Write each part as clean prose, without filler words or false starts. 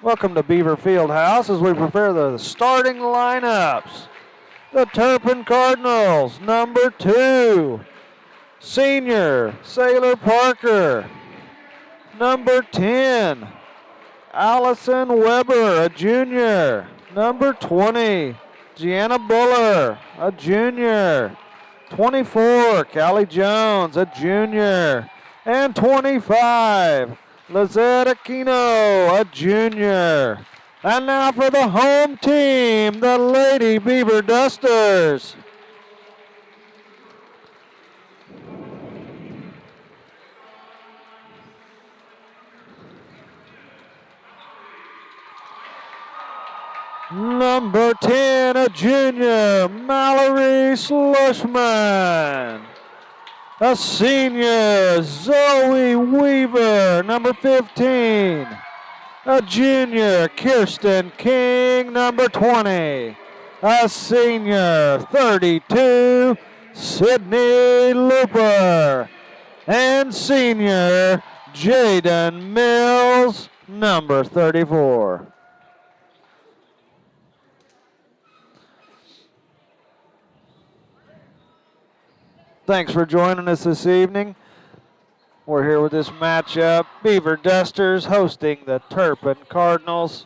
Welcome to Beaver Fieldhouse as we prepare the starting lineups. The Turpin Cardinals, number 2, senior Sailor Parker. Number 10, Allison Weber, a junior. Number 20, Gianna Buller, a junior. 24, Callie Jones, a junior. And 25, Lizette Aquino, a junior. And now for the home team, the Lady Beaver Dusters. Number 10, a junior, Mallory Slushman. A senior, Zoe Weaver. Number 15, a junior, Kirsten King. Number 20, a senior, 32, Sydney Looper. And senior, Jaden Mills, number 34. Thanks for joining us this evening. We're here with this matchup. Beaver Dusters hosting the Turpin Cardinals.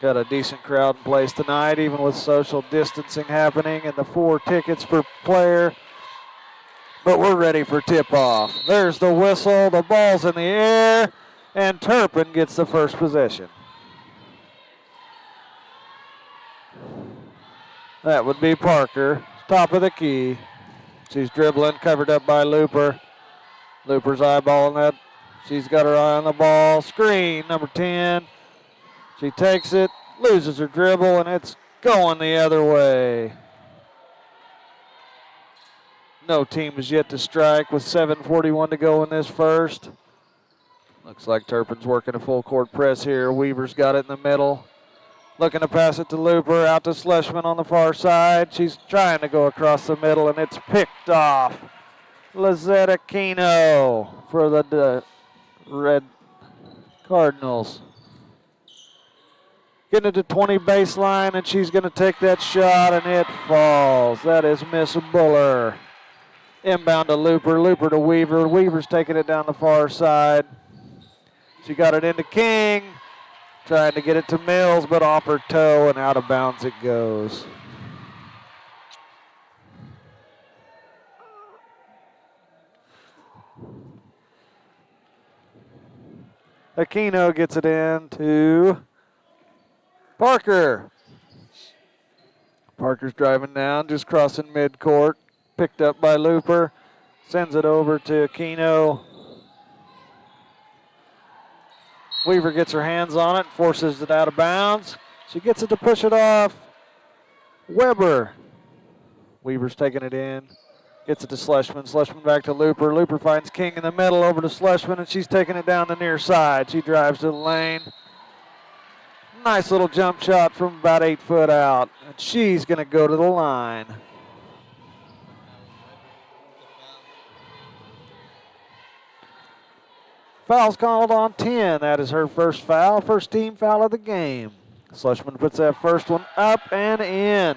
Got a decent crowd in place tonight, even with social distancing happening and the 4 tickets per player. But we're ready for tip-off. There's the whistle, the ball's in the air, and Turpin gets the first possession. That would be Parker, top of the key. She's dribbling, covered up by Looper. Looper's eyeballing that. She's got her eye on the ball. Screen, number 10. She takes it, loses her dribble, and it's going the other way. No team is yet to strike with 7:41 to go in this first. Looks like Turpin's working a full court press here. Weaver's got it in the middle. Looking to pass it to Looper, out to Slushman on the far side. She's trying to go across the middle, and it's picked off. Lizette Aquino for the Red Cardinals. Getting it to 20 baseline, and she's going to take that shot, and it falls. That is Miss Buller. Inbound to Looper, Looper to Weaver. Weaver's taking it down the far side. She got it into King. Trying to get it to Mills, but off her toe and out of bounds it goes. Aquino gets it in to Parker. Parker's driving down, just crossing midcourt. Picked up by Looper. Sends it over to Aquino. Weaver gets her hands on it, forces it out of bounds. She gets it to push it off. Weber. Weaver's taking it in. Gets it to Slushman. Slushman back to Looper. Looper finds King in the middle, over to Slushman, and she's taking it down the near side. She drives to the lane. Nice little jump shot from about 8 foot out. And she's going to go to the line. Foul's called on 10. That is her first foul, first team foul of the game. Slushman puts that first one up and in.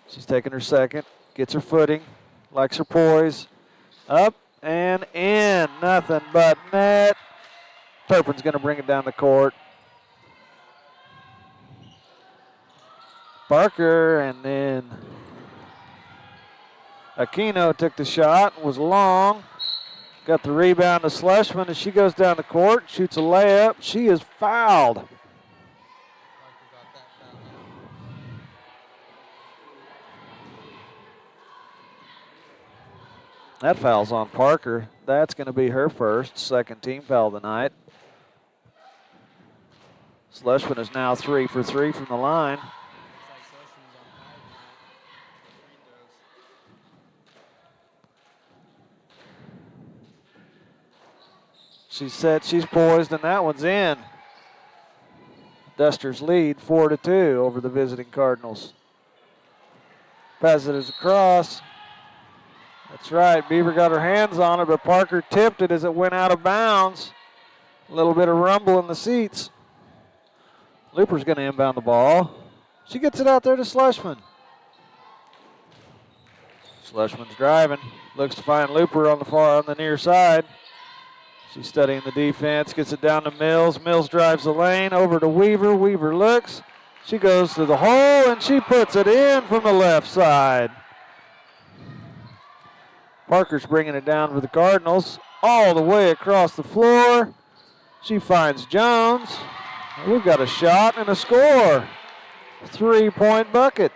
She's taking her second, gets her footing, likes her poise. Up and in. Nothing but net. Turpin's going to bring it down the court. Parker, and then Aquino took the shot, was long. Got the rebound to Slushman as she goes down the court, shoots a layup. She is fouled. That foul's on Parker. That's going to be her first, second team foul of the night. Slushman is now 3 for 3 from the line. She's set, she's poised, and that one's in. Dusters lead 4-2 over the visiting Cardinals. Passes it across. That's right, Beaver got her hands on it, but Parker tipped it as it went out of bounds. A little bit of rumble in the seats. Looper's going to inbound the ball. She gets it out there to Schlesman. Schlesman's driving. Looks to find Looper on the near side. She's studying the defense. Gets it down to Mills. Mills drives the lane over to Weaver. Weaver looks. She goes to the hole and she puts it in from the left side. Parker's bringing it down for the Cardinals all the way across the floor. She finds Jones. We've got a shot and a score. 3-point bucket.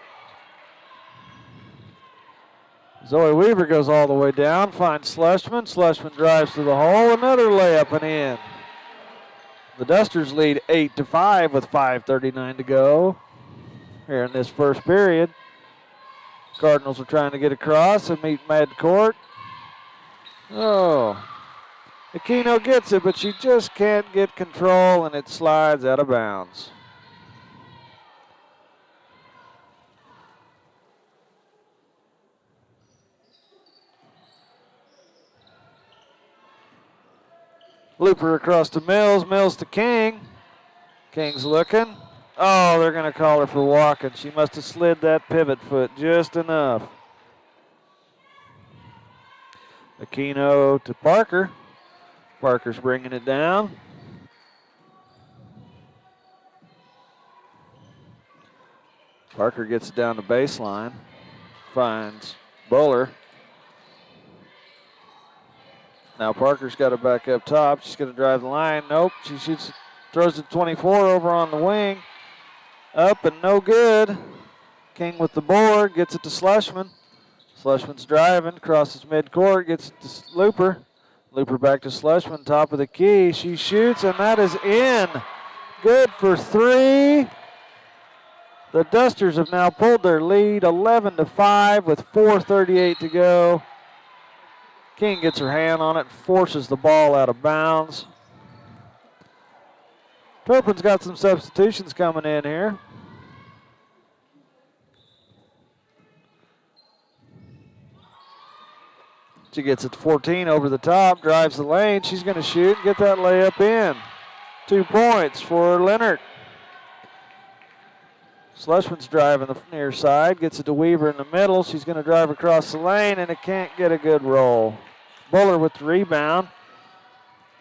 Zoe Weaver goes all the way down, finds Schlesman. Schlesman drives to the hole, another layup and in. The Dusters lead 8-5 with 5:39 to go here in this first period. Cardinals are trying to get across and meet midcourt. Oh, Aquino gets it, but she just can't get control, and it slides out of bounds. Looper across to Mills. Mills to King. King's looking. Oh, they're going to call her for walking. She must have slid that pivot foot just enough. Aquino to Parker. Parker's bringing it down. Parker gets it down to baseline. Finds Bowler. Now Parker's got it back up top. She's going to drive the line. Nope. She shoots, throws it 24 over on the wing. Up and no good. King with the board. Gets it to Schlesman. Schlesman's driving. Crosses midcourt. Gets it to Looper. Looper back to Schlesman. Top of the key. She shoots and that is in. Good for three. The Dusters have now pulled their lead 11-5 with 4:38 to go. King gets her hand on it, forces the ball out of bounds. Turpin's got some substitutions coming in here. She gets it to 14 over the top, drives the lane. She's going to shoot and get that layup in. 2 points for Leonard. Schlesman's driving the near side, gets it to Weaver in the middle. She's going to drive across the lane, and it can't get a good roll. Buller with the rebound.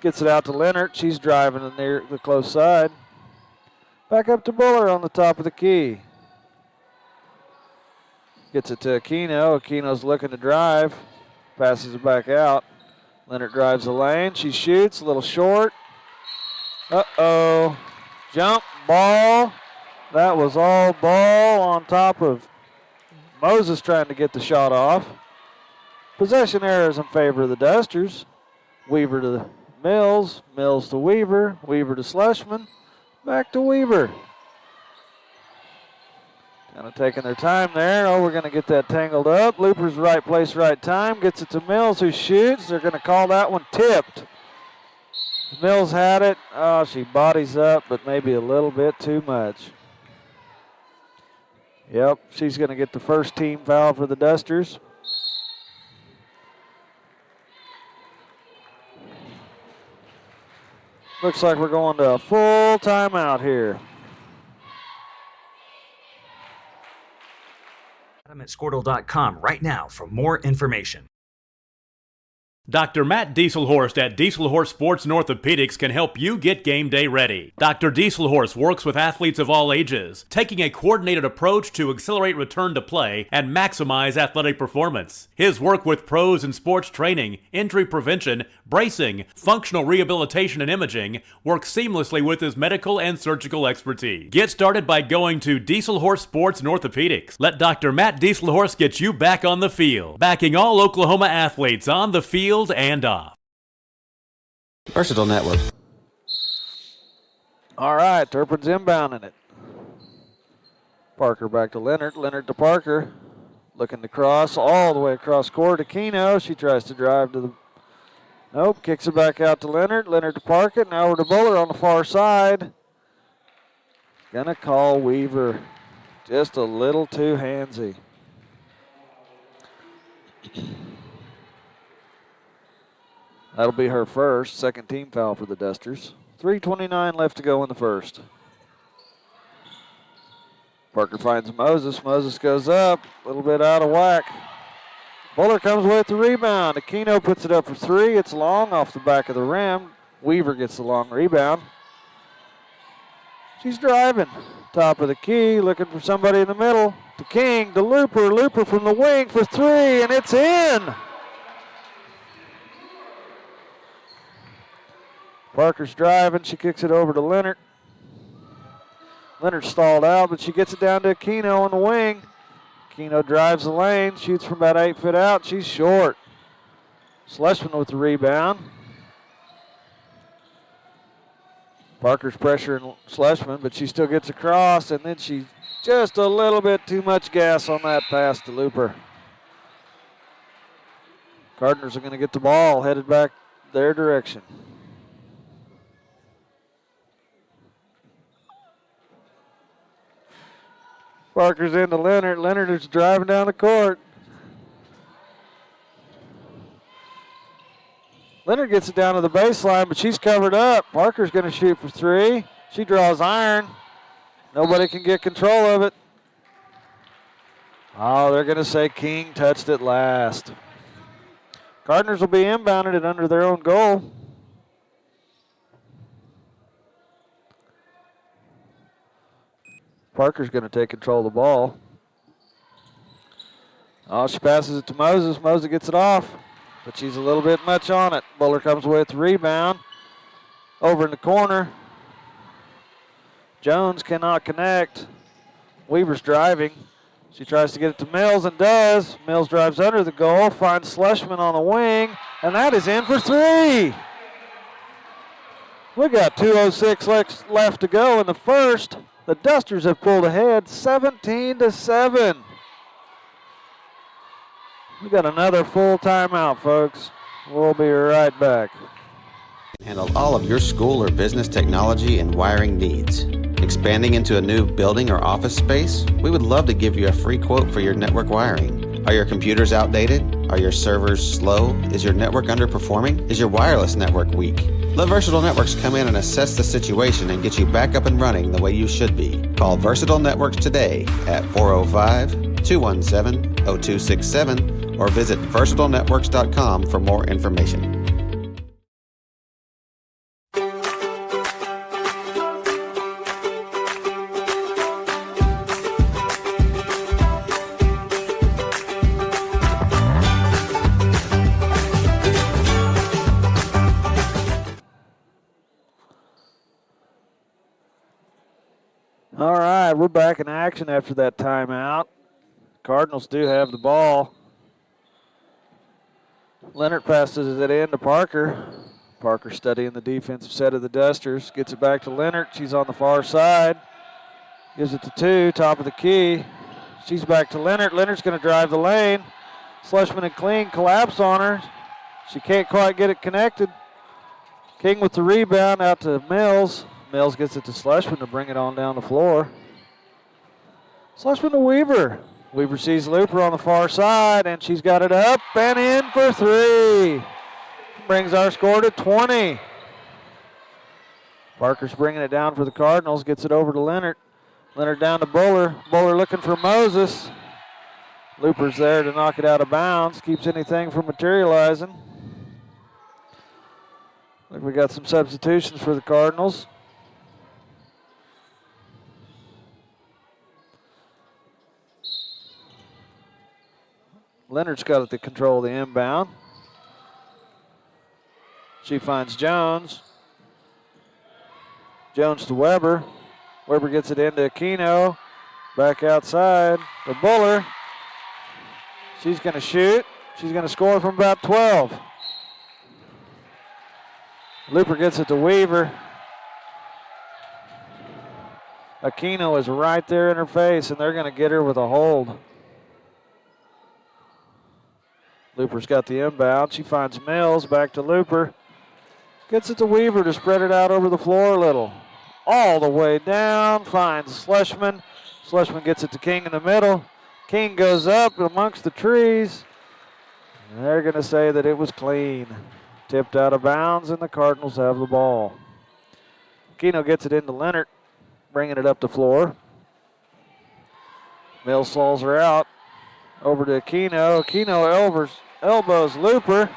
Gets it out to Leonard. She's driving the close side. Back up to Buller on the top of the key. Gets it to Aquino. Aquino's looking to drive. Passes it back out. Leonard drives the lane. She shoots, a little short. Uh-oh. Jump ball. That was all ball on top of Moses trying to get the shot off. Possession errors in favor of the Dusters. Weaver to Mills. Mills to Weaver. Weaver to Schlesman. Back to Weaver. Kind of taking their time there. Oh, we're going to get that tangled up. Looper's right place, right time. Gets it to Mills, who shoots. They're going to call that one tipped. Mills had it. Oh, she bodies up, but maybe a little bit too much. Yep, she's going to get the first team foul for the Dusters. Looks like we're going to a full timeout here. I'm at Squirtle.com right now for more information. Dr. Matt Dieselhorst at Dieselhorst Sports and Orthopedics can help you get game day ready. Dr. Dieselhorst works with athletes of all ages, taking a coordinated approach to accelerate return to play and maximize athletic performance. His work with pros in sports training, injury prevention, bracing, functional rehabilitation, and imaging works seamlessly with his medical and surgical expertise. Get started by going to Dieselhorst Sports and Orthopedics. Let Dr. Matt Dieselhorst get you back on the field, backing all Oklahoma athletes on the field and off. Versatile Network. All right, Turpin's inbounding it. Parker back to Leonard. Leonard to Parker. Looking to cross all the way across court to Keno. She tries to drive to the Nope, kicks it back out to Leonard. Leonard to Parkett. Now over to Buller on the far side. Gonna call Weaver. Just a little too handsy. That'll be her first, second team foul for the Dusters. 3:29 left to go in the first. Parker finds Moses. Moses goes up, a little bit out of whack. Buller comes with the rebound. Aquino puts it up for three. It's long off the back of the rim. Weaver gets the long rebound. She's driving. Top of the key, looking for somebody in the middle. To King, to Looper. Looper from the wing for three, and it's in. Parker's driving. She kicks it over to Leonard. Leonard stalled out, but she gets it down to Aquino on the wing. Aquino drives the lane, shoots from about 8 feet out. She's short. Schlesman with the rebound. Parker's pressuring Schlesman, but she still gets across, and then she just a little bit too much gas on that pass to Looper. Cardinals are going to get the ball headed back their direction. Parker's into Leonard. Leonard is driving down the court. Leonard gets it down to the baseline, but she's covered up. Parker's going to shoot for three. She draws iron. Nobody can get control of it. Oh, they're going to say King touched it last. Cardinals will be inbounded it under their own goal. Parker's going to take control of the ball. Oh, she passes it to Moses. Moses gets it off, but she's a little bit much on it. Buller comes away with the rebound. Over in the corner. Jones cannot connect. Weaver's driving. She tries to get it to Mills and does. Mills drives under the goal, finds Schlesman on the wing, and that is in for three. We got 2:06 left to go in the first. The Dusters have pulled ahead 17-7. We got another full timeout, folks. We'll be right back. Handle all of your school or business technology and wiring needs. Expanding into a new building or office space? We would love to give you a free quote for your network wiring. Are your computers outdated? Are your servers slow? Is your network underperforming? Is your wireless network weak? Let Versatile Networks come in and assess the situation and get you back up and running the way you should be. Call Versatile Networks today at 405-217-0267 or visit versatilenetworks.com for more information. All right, we're back in action after that timeout. Cardinals do have the ball. Leonard passes it in to Parker. Parker studying the defensive set of the Dusters. Gets it back to Leonard. She's on the far side. Gives it to two, top of the key. She's back to Leonard. Leonard's going to drive the lane. Schlesman and Kling collapse on her. She can't quite get it connected. King with the rebound out to Mills. Mills gets it to Schlesman to bring it on down the floor. Schlesman to Weaver. Weaver sees Looper on the far side, and she's got it up and in for three. Brings our score to 20. Parker's bringing it down for the Cardinals. Gets it over to Leonard. Leonard down to Buller. Buller looking for Moses. Looper's there to knock it out of bounds. Keeps anything from materializing. Look, we got some substitutions for the Cardinals. Leonard's got the control of the inbound. She finds Jones. Jones to Weber. Weber gets it into Aquino. Back outside to Buller. She's going to shoot. She's going to score from about 12. Looper gets it to Weaver. Aquino is right there in her face, and they're going to get her with a hold. Looper's got the inbound. She finds Mills. Back to Looper. Gets it to Weaver to spread it out over the floor a little. All the way down. Finds Schlesman. Schlesman gets it to King in the middle. King goes up amongst the trees. And they're going to say that it was clean. Tipped out of bounds, and the Cardinals have the ball. Aquino gets it into Leonard, bringing it up the floor. Mills falls her out. Over to Aquino. Aquino elbows Looper.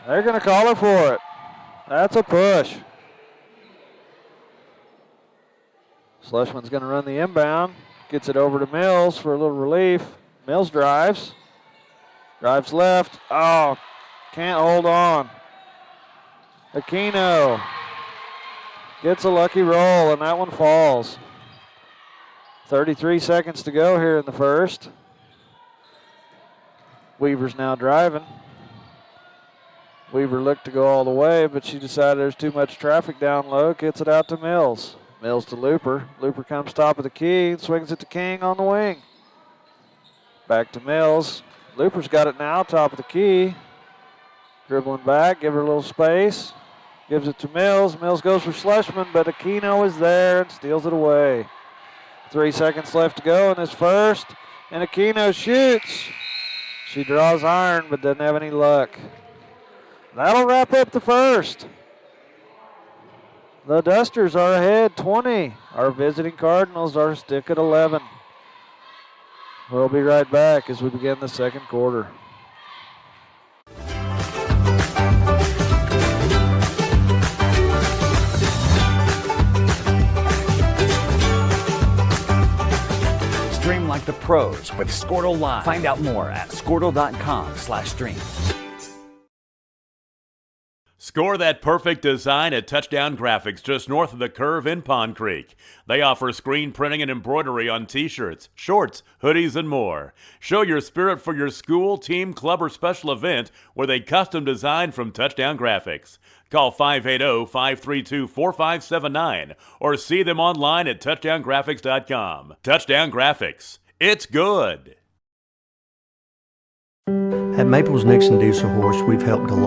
They're going to call her for it. That's a push. Schlesman's going to run the inbound. Gets it over to Mills for a little relief. Mills drives. Drives left. Oh, can't hold on. Aquino gets a lucky roll, and that one falls. 33 seconds to go here in the first. Weaver's now driving. Weaver looked to go all the way, but she decided there's too much traffic down low. Gets it out to Mills. Mills to Looper. Looper comes top of the key and swings it to King on the wing. Back to Mills. Looper's got it now, top of the key. Dribbling back, give her a little space. Gives it to Mills. Mills goes for Schlesman, but Aquino is there and steals it away. 3 seconds left to go in this first, and Aquino shoots. She draws iron, but doesn't have any luck. That'll wrap up the first. The Dusters are ahead 20. Our visiting Cardinals are stick at 11. We'll be right back as we begin the second quarter. Stream like the pros with Squirtle Live. Find out more at squirtle.com/stream. Score that perfect design at Touchdown Graphics just north of the curve in Pond Creek. They offer screen printing and embroidery on t-shirts, shorts, hoodies, and more. Show your spirit for your school, team, club, or special event with a custom design from Touchdown Graphics. Call 580-532-4579 or see them online at touchdowngraphics.com. Touchdown Graphics. It's good. At Maples Nixon Diesel Horse, we've helped a lot.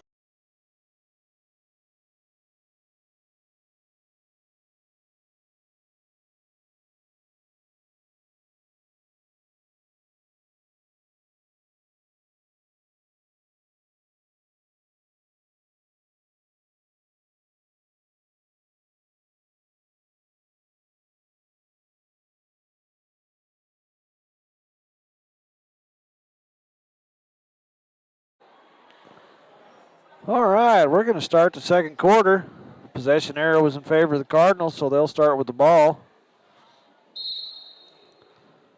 All right, we're going to start the second quarter. Possession arrow was in favor of the Cardinals, so they'll start with the ball.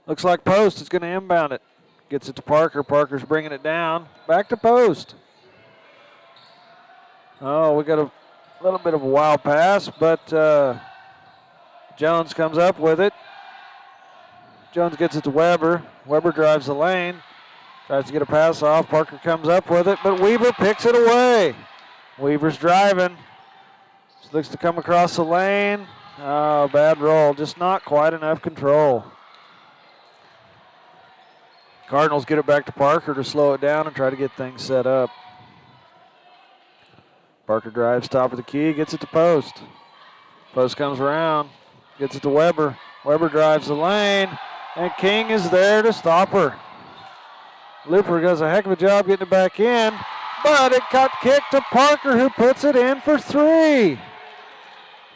Looks like Post is going to inbound it. Gets it to Parker. Parker's bringing it down. Back to Post. Oh, we got a little bit of a wild pass, but Jones comes up with it. Jones gets it to Weber. Weber drives the lane. Tries to get a pass off. Parker comes up with it, but Weaver picks it away. Weaver's driving. She looks to come across the lane. Oh, bad roll. Just not quite enough control. Cardinals get it back to Parker to slow it down and try to get things set up. Parker drives top of the key, gets it to Post. Post comes around, gets it to Weber. Weber drives the lane, and King is there to stop her. Looper does a heck of a job getting it back in, but it got kicked to Parker, who puts it in for 3.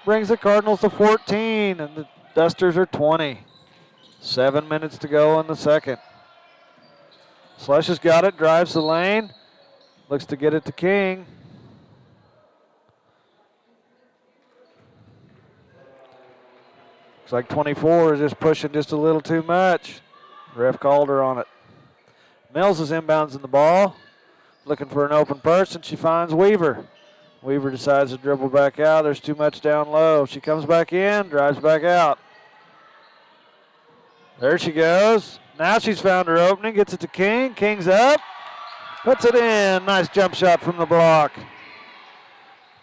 Brings the Cardinals to 14, and the Dusters are 20. 7 minutes to go in the second. Slush has got it, drives the lane, looks to get it to King. Looks like 24 is just pushing just a little too much. Ref called her on it. Mills is inbounds in the ball, looking for an open person. She finds Weaver. Weaver decides to dribble back out. There's too much down low. She comes back in, drives back out. There she goes. Now she's found her opening, gets it to King. King's up, puts it in. Nice jump shot from the block.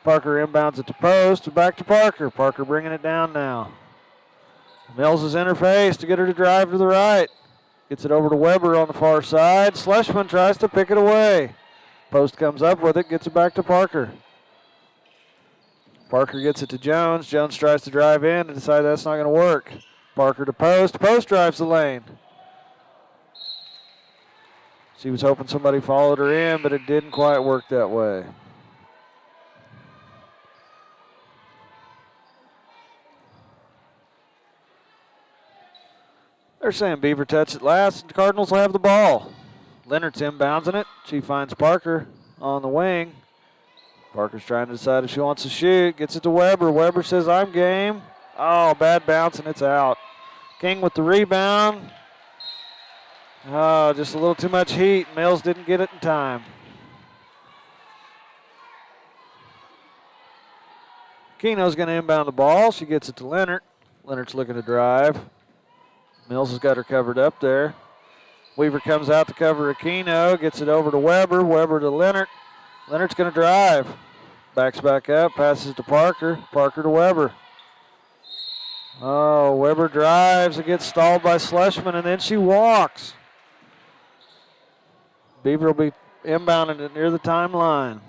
Parker inbounds it to Post, back to Parker. Parker bringing it down now. Mills is interface to get her to drive to the right. Gets it over to Weber on the far side. Schlesman tries to pick it away. Post comes up with it, gets it back to Parker. Parker gets it to Jones. Jones tries to drive in and decides that's not going to work. Parker to Post. Post drives the lane. She was hoping somebody followed her in, but it didn't quite work that way. They're saying Beaver touched it last, and the Cardinals will have the ball. Leonard's inboundsing it. She finds Parker on the wing. Parker's trying to decide if she wants to shoot. Gets it to Weber. Weber says, I'm game. Oh, bad bounce, and it's out. King with the rebound. Oh, just a little too much heat. Mills didn't get it in time. Keno's going to inbound the ball. She gets it to Leonard. Leonard's looking to drive. Mills has got her covered up there. Weaver comes out to cover Aquino. Gets it over to Weber. Weber to Leonard. Leonard's going to drive. Backs back up. Passes to Parker. Parker to Weber. Oh, Weber drives and gets stalled by Schlesman, and then she walks. Beaver will be inbounding it near the timeline.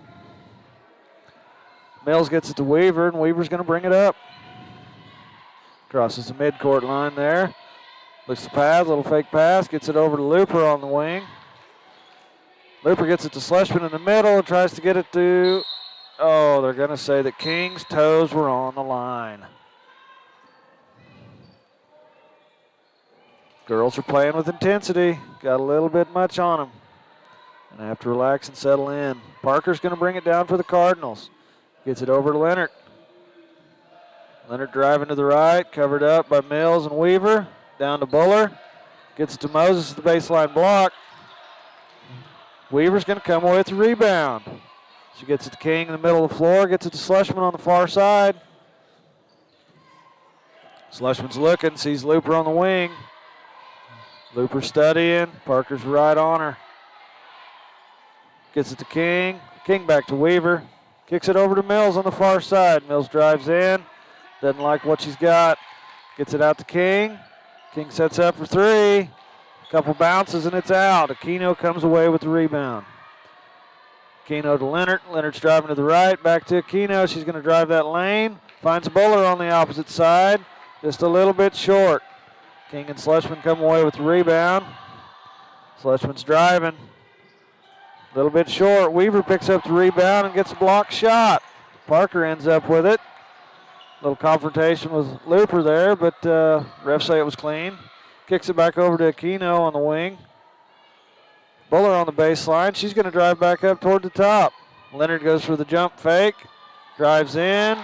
Mills gets it to Weaver, and Weaver's going to bring it up. Crosses the midcourt line there. Looks the pass, little fake pass. Gets it over to Looper on the wing. Looper gets it to Schlesman in the middle and tries to get it to, oh, they're going to say that King's toes were on the line. Girls are playing with intensity. Got a little bit much on them. And have to relax and settle in. Parker's going to bring it down for the Cardinals. Gets it over to Leonard. Leonard driving to the right, covered up by Mills and Weaver. Down to Buller. Gets it to Moses at the baseline block. Weaver's going to come away with the rebound. She gets it to King in the middle of the floor. Gets it to Schlesman on the far side. Schlesman's looking, sees Looper on the wing. Looper studying. Parker's right on her. Gets it to King. King back to Weaver. Kicks it over to Mills on the far side. Mills drives in. Doesn't like what she's got. Gets it out to King. King sets up for three. Couple bounces and it's out. Aquino comes away with the rebound. Aquino to Leonard. Leonard's driving to the right. Back to Aquino. She's going to drive that lane. Finds Buller on the opposite side. Just a little bit short. King and Schlesman come away with the rebound. Schlesman's driving. A little bit short. Weaver picks up the rebound and gets a blocked shot. Parker ends up with it. Little confrontation with Looper there, but refs say it was clean. Kicks it back over to Aquino on the wing. Buller on the baseline. She's going to drive back up toward the top. Leonard goes for the jump fake. Drives in.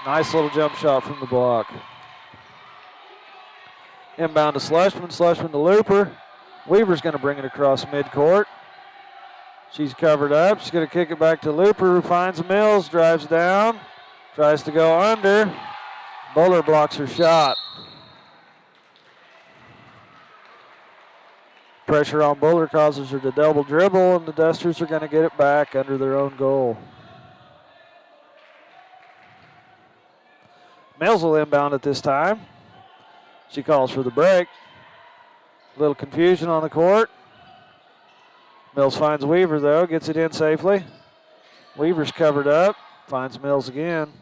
Nice little jump shot from the block. Inbound to Schlesman. Schlesman to Looper. Weaver's going to bring it across midcourt. She's covered up. She's going to kick it back to Looper, who finds Mills. Drives down. Tries to go under. Buller blocks her shot. Pressure on Buller causes her to double dribble, and the Dusters are going to get it back under their own goal. Mills will inbound at this time. She calls for the break. A little confusion on the court. Mills finds Weaver, though, gets it in safely. Weaver's covered up, finds Mills again.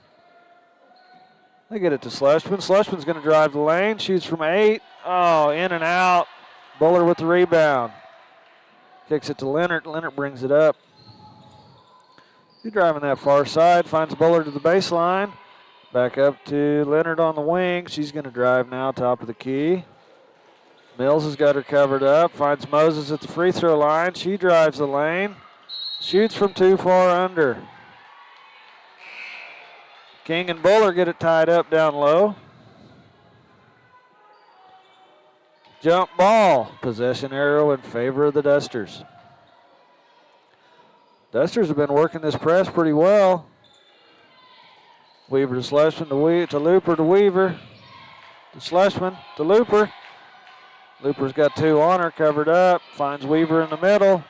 They get it to Schlesman. Schlesman's going to drive the lane, shoots from 8. Oh, in and out. Buller with the rebound. Kicks it to Leonard. Leonard brings it up. He's driving that far side, finds Buller to the baseline. Back up to Leonard on the wing. She's going to drive now, top of the key. Mills has got her covered up, finds Moses at the free throw line. She drives the lane, shoots from too far under. King and Buller get it tied up down low. Jump ball, possession arrow in favor of the Dusters. Dusters have been working this press pretty well. Weaver to Schlesman to Looper to Weaver. To Schlesman to Looper. Looper's got 2 on her, covered up. Finds Weaver in the middle.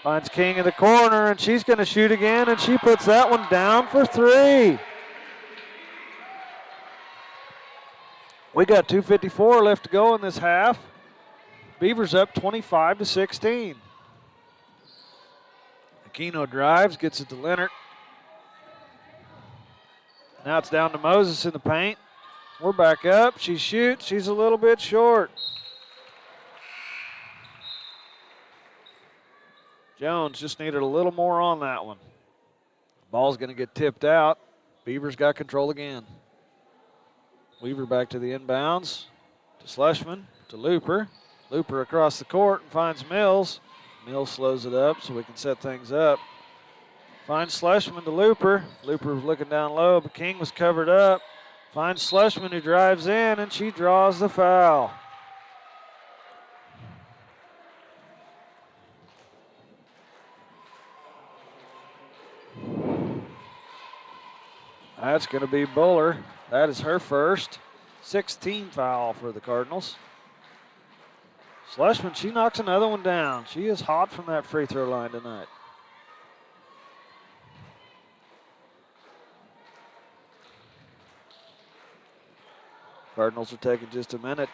Finds King in the corner, and she's going to shoot again, and she puts that one down for 3. We got 2:54 left to go in this half. Beavers up 25-16. Aquino drives, gets it to Leonard. Now it's down to Moses in the paint. We're back up. She shoots. She's a little bit short. Jones just needed a little more on that one. Ball's going to get tipped out. Beavers got control again. Weaver back to the inbounds. To Schlesman. To Looper. Looper across the court and finds Mills. Mills slows it up so we can set things up. Finds Schlesman to Looper. Looper was looking down low, but King was covered up. Finds Schlesman, who drives in, and she draws the foul. That's going to be Buller. That is her first. 16 foul for the Cardinals. Schlesman, she knocks another one down. She is hot from that free throw line tonight. Cardinals are taking just a minute.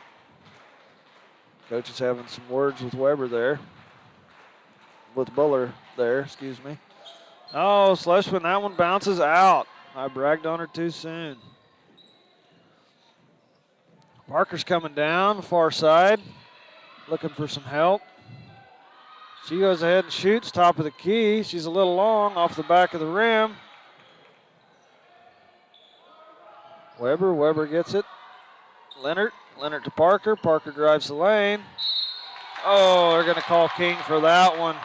Coach is having some words with Weber there. With Buller there, excuse me. Oh, Schlesman, that one bounces out. I bragged on her too soon. Parker's coming down the far side, looking for some help. She goes ahead and shoots, top of the key. She's a little long off the back of the rim. Weber gets it. Leonard to Parker. Parker drives the lane. Oh, they're going to call King for that one.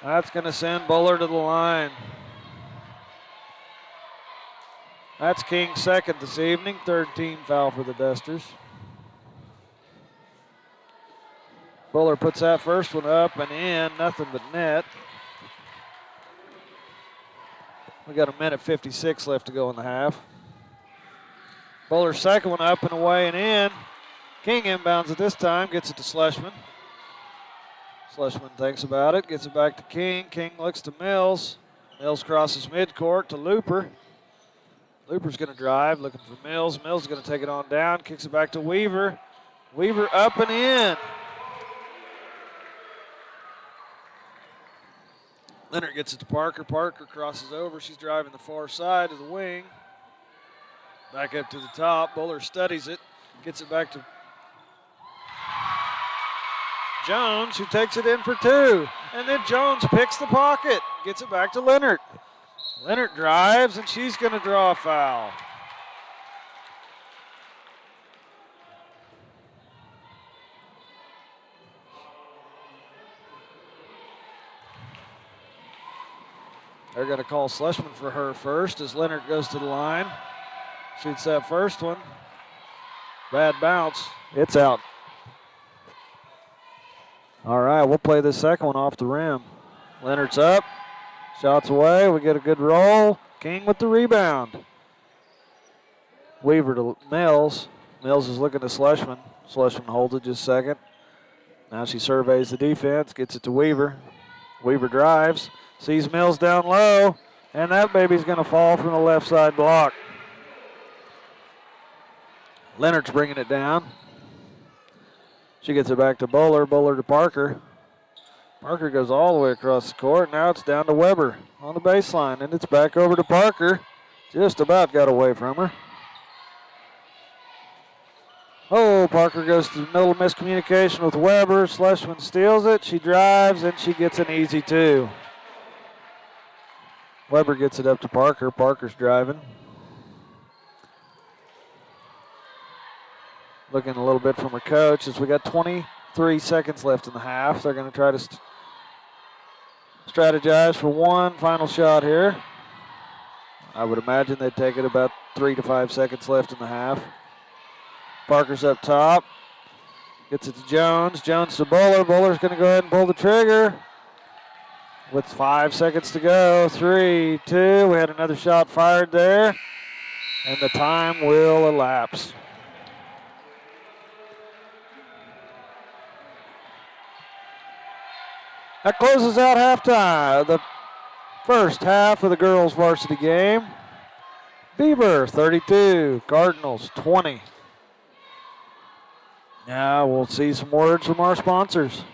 That's going to send Buller to the line. That's King's second this evening. Third team foul for the Dusters. Buller puts that first one up and in. Nothing but net. We got a minute 56 left to go in the half. Buller's second one up and away and in. King inbounds it this time. Gets it to Schlesman. Schlesman thinks about it. Gets it back to King. King looks to Mills. Mills crosses midcourt to Looper. Looper's going to drive, looking for Mills. Mills is going to take it on down, kicks it back to Weaver. Weaver up and in. Leonard gets it to Parker. Parker crosses over. She's driving the far side of the wing. Back up to the top. Buller studies it, gets it back to Jones, who takes it in for two. And then Jones picks the pocket, gets it back to Leonard. Leonard drives, and she's going to draw a foul. They're going to call Schlesman for her first as Leonard goes to the line. Shoots that first one. Bad bounce. It's out. All right, we'll play this second one off the rim. Leonard's up. Shots away. We get a good roll. King with the rebound. Weaver to Mills. Mills is looking to Schlesman. Schlesman holds it just a second. Now she surveys the defense. Gets it to Weaver. Weaver drives. Sees Mills down low. And that baby's going to fall from the left side block. Leonard's bringing it down. She gets it back to Buller. Buller to Parker. Parker goes all the way across the court. Now it's down to Weber on the baseline. And it's back over to Parker. Just about got away from her. Oh, Parker goes to the middle miscommunication with Weber. Schlesman steals it. She drives, and she gets an easy two. Weber gets it up to Parker. Parker's driving. Looking a little bit from her coach as we got 23 seconds left in the half. They're going to try to strategize for one final shot here. I would imagine they'd take it about 3 to 5 seconds left in the half. Parker's up top. Gets it to Jones. Jones to Buller. Buller's going to go ahead and pull the trigger. With 5 seconds to go. 3, 2. We had another shot fired there. And the time will elapse. That closes out halftime, the first half of the girls' varsity game. Beaver 32, Cardinals 20. Yeah, we'll see some words from our sponsors.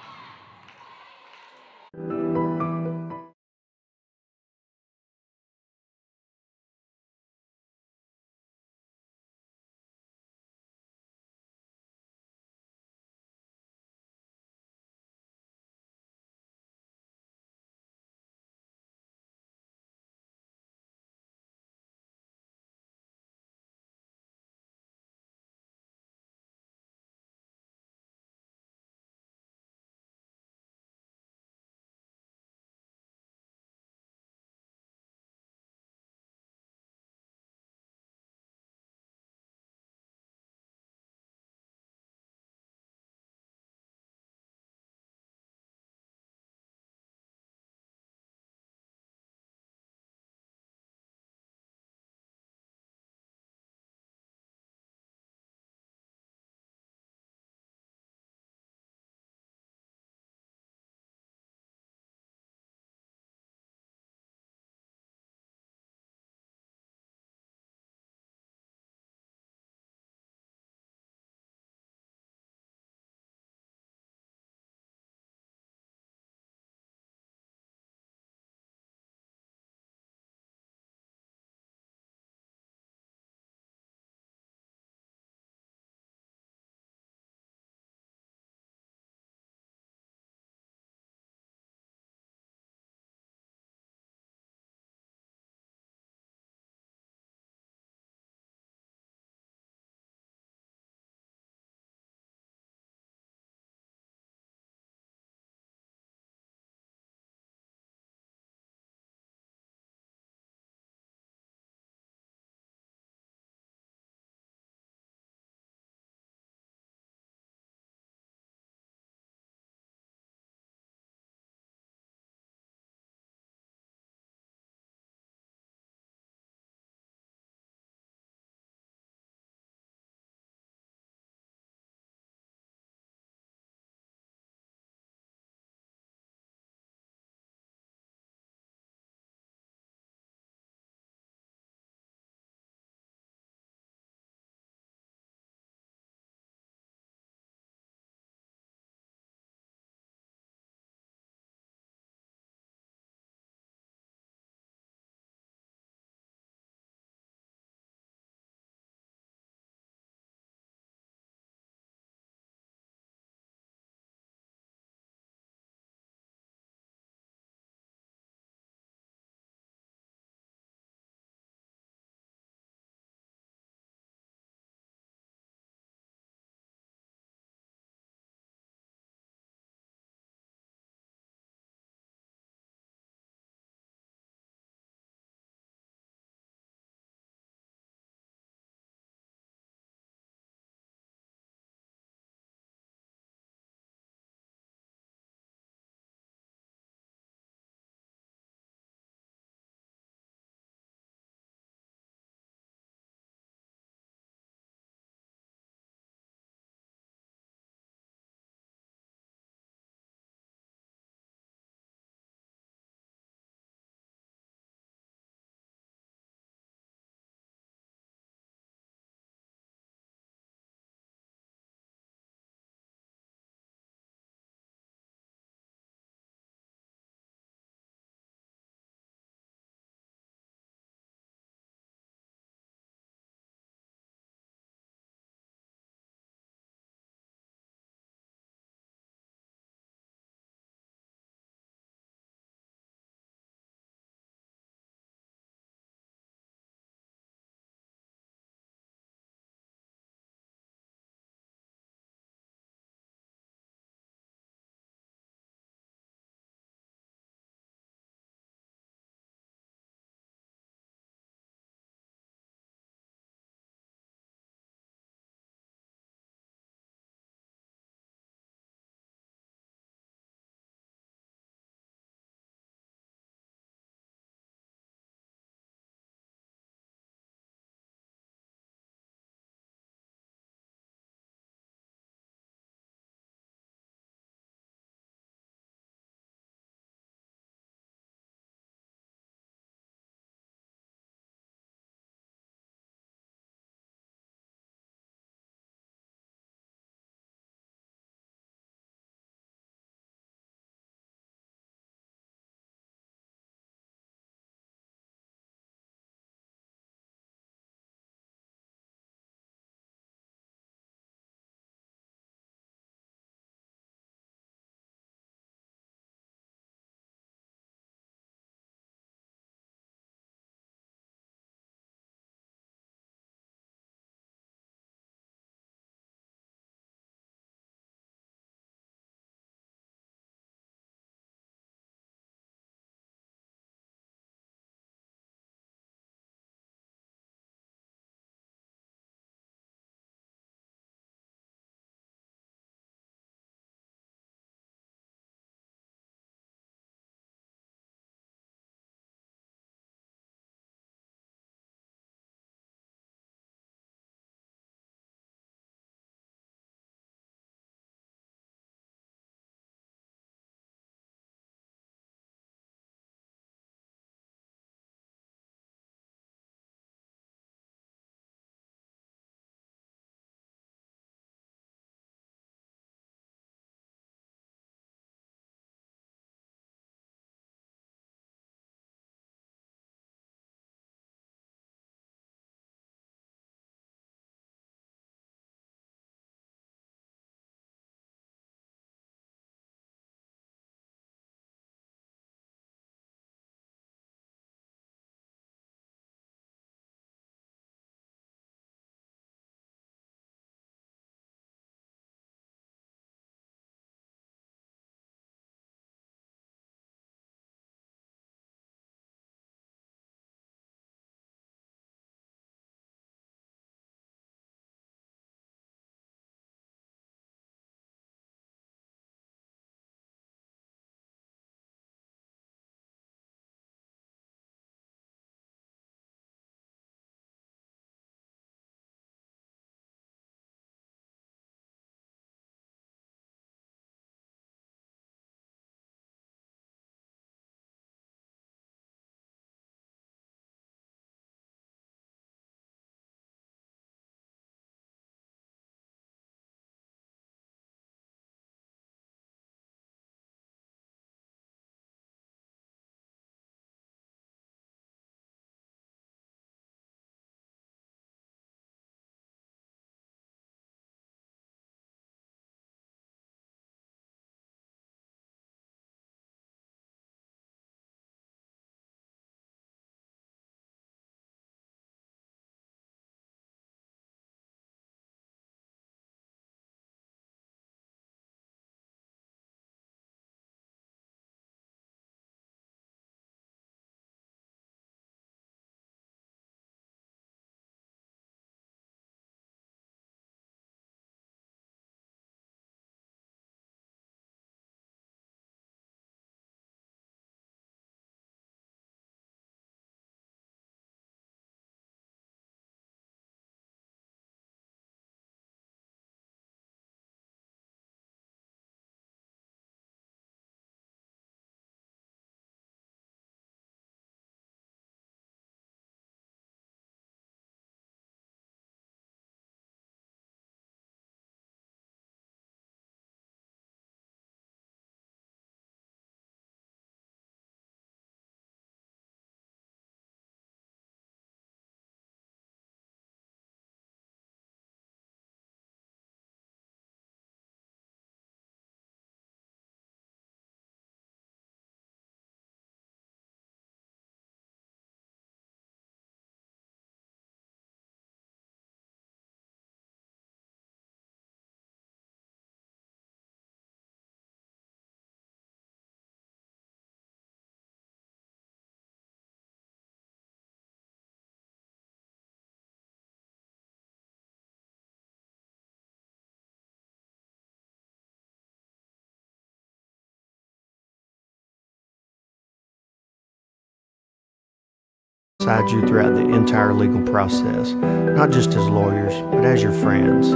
beside you throughout the entire legal process, not just as lawyers, but as your friends.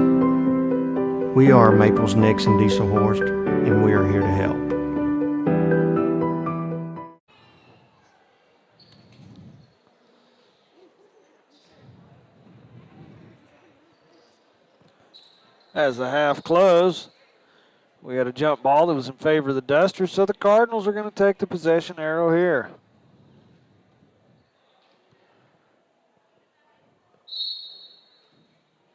We are Maples, Nixon, Dieselhorst, and we are here to help. As the half closed, we had a jump ball that was in favor of the Dusters, so the Cardinals are going to take the possession arrow here.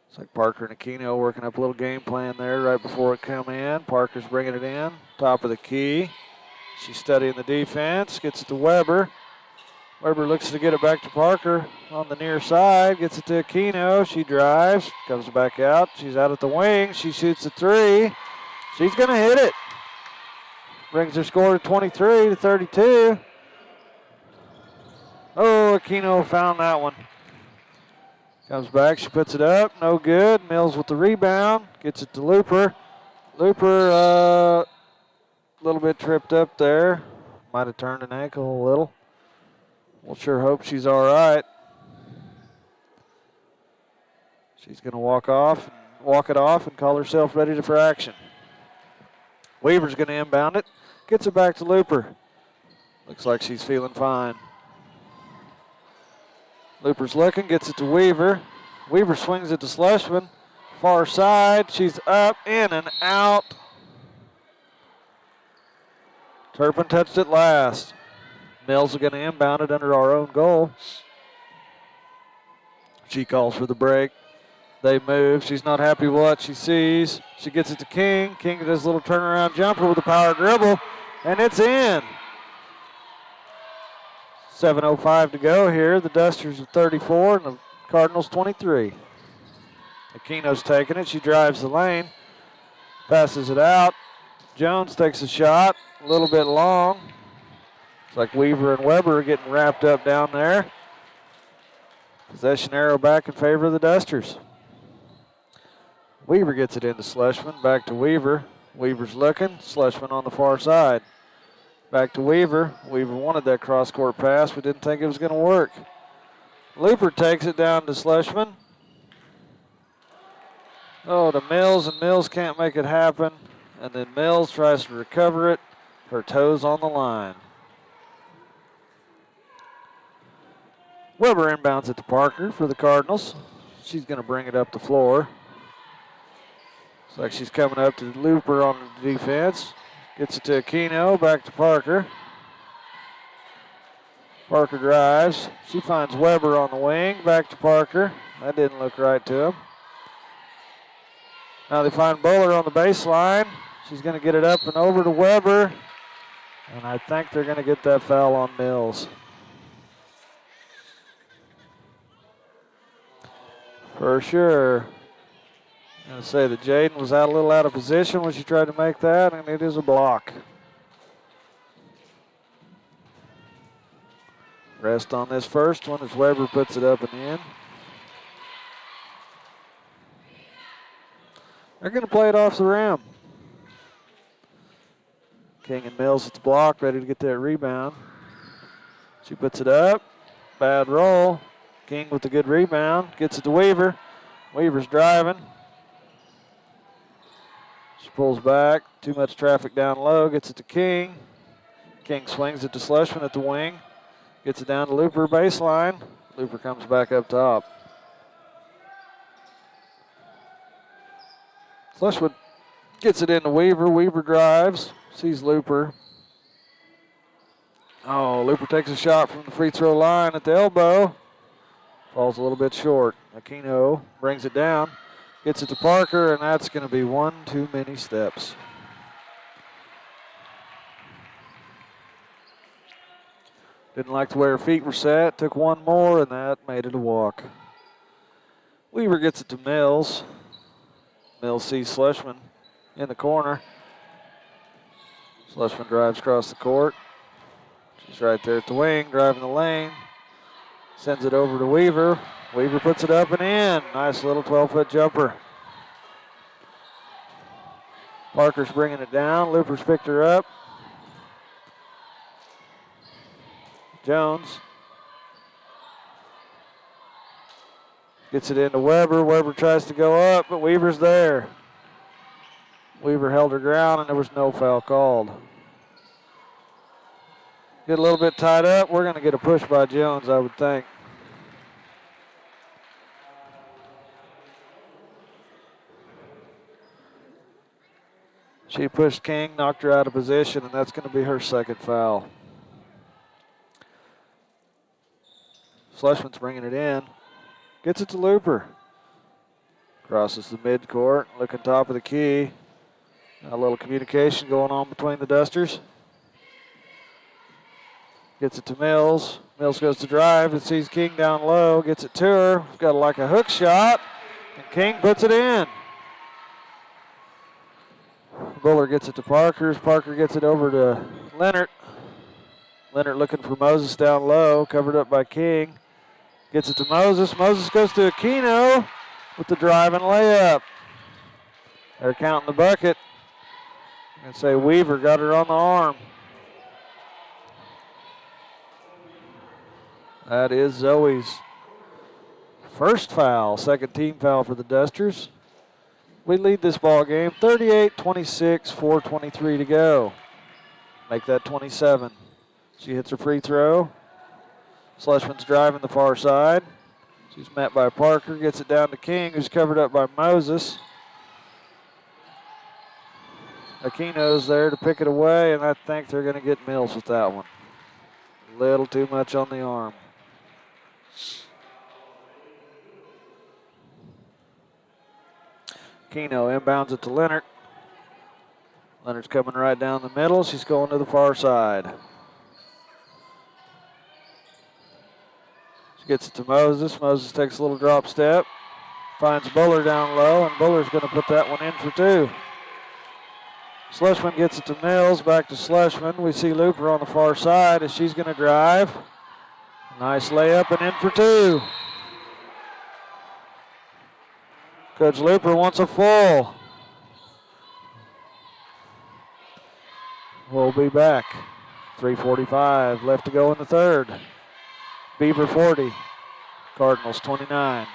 It's like Parker and Aquino working up a little game plan there right before it come in. Parker's bringing it in, top of the key. She's studying the defense, gets it to Weber. Weber looks to get it back to Parker on the near side, gets it to Aquino. She drives, comes back out. She's out at the wing. She shoots a three. She's going to hit it. Brings her score to 23-32. Oh, Aquino found that one. Comes back, she puts it up, no good. Mills with the rebound, gets it to Looper. Looper a little bit tripped up there. Might have turned an ankle a little. We'll sure hope she's all right. She's going to walk it off and call herself ready for action. Weaver's going to inbound it, gets it back to Looper. Looks like she's feeling fine. Looper's looking, gets it to Weaver. Weaver swings it to Schlesman. Far side, she's up, in and out. Turpin touched it last. Mills are going to inbound it under our own goal. She calls for the break. They move. She's not happy with what she sees. She gets it to King. King does a little turnaround jumper with a power dribble, and it's in. 7:05 to go here. The Dusters are 34 and the Cardinals 23. Aquino's taking it. She drives the lane, passes it out. Jones takes a shot, a little bit long. It's like Weaver and Weber are getting wrapped up down there. Possession arrow back in favor of the Dusters. Weaver gets it into Schlesman, back to Weaver. Weaver's looking, Schlesman on the far side. Back to Weaver. Weaver wanted that cross-court pass, but didn't think it was going to work. Looper takes it down to Schlesman. Oh, to Mills, and Mills can't make it happen. And then Mills tries to recover it. Her toes on the line. Weber inbounds it to Parker for the Cardinals. She's going to bring it up the floor. Looks like she's coming up to Looper on the defense. Gets it to Aquino, back to Parker. Parker drives. She finds Weber on the wing, back to Parker. That didn't look right to him. Now they find Bowler on the baseline. She's going to get it up and over to Weber. And I think they're going to get that foul on Mills. For sure. I'm going to say that Jaden was a little out of position when she tried to make that, and it is a block. Rest on this first one as Weber puts it up and in. They're going to play it off the rim. King and Mills at the block, ready to get that rebound. She puts it up. Bad roll. King with a good rebound. Gets it to Weaver. Weaver's driving. She pulls back. Too much traffic down low. Gets it to King. King swings it to Schlesman at the wing. Gets it down to Looper baseline. Looper comes back up top. Schlesman gets it into Weaver. Weaver drives. Sees Looper. Oh, Looper takes a shot from the free throw line at the elbow. Falls a little bit short. Aquino brings it down. Gets it to Parker, and that's going to be one too many steps. Didn't like the way her feet were set. Took one more, and that made it a walk. Weaver gets it to Mills. Mills sees Schlesman in the corner. Schlesman drives across the court. She's right there at the wing, driving the lane. Sends it over to Weaver. Weaver puts it up and in. Nice little 12-foot jumper. Parker's bringing it down. Looper's picked her up. Jones Gets it into Weber. Weber tries to go up, but Weaver's there. Weaver held her ground, and there was no foul called. Get a little bit tied up. We're going to get a push by Jones, I would think. She pushed King, knocked her out of position, and that's going to be her second foul. Schlesman's bringing it in. Gets it to Looper. Crosses the midcourt, looking top of the key. A little communication going on between the Dusters. Gets it to Mills. Mills goes to drive and sees King down low. Gets it to her. Got like a hook shot, and King puts it in. Buller gets it to Parker. Parker gets it over to Leonard. Leonard looking for Moses down low, covered up by King. Gets it to Moses. Moses goes to Aquino with the drive and layup. They're counting the bucket. And say Weaver got her on the arm. That is Zoe's first foul, second team foul for the Dusters. We lead this ball game 38-26, 4:23 to go. Make that 27. She hits her free throw. Schlesman's driving the far side. She's met by Parker, gets it down to King, who's covered up by Moses. Aquino's there to pick it away, and I think they're going to get Mills with that one. A little too much on the arm. Aquino inbounds it to Leonard. Leonard's coming right down the middle. She's going to the far side. She gets it to Moses. Moses takes a little drop step. Finds Buller down low, and Buller's going to put that one in for two. Schlesman gets it to Mills, back to Schlesman. We see Looper on the far side as she's going to drive. Nice layup and in for two. Coach Looper wants a full. We'll be back. 3:45 left to go in the third. Beaver 40, Cardinals 29.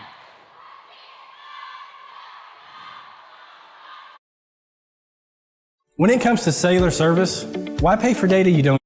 When it comes to cellular service, why pay for data you don't?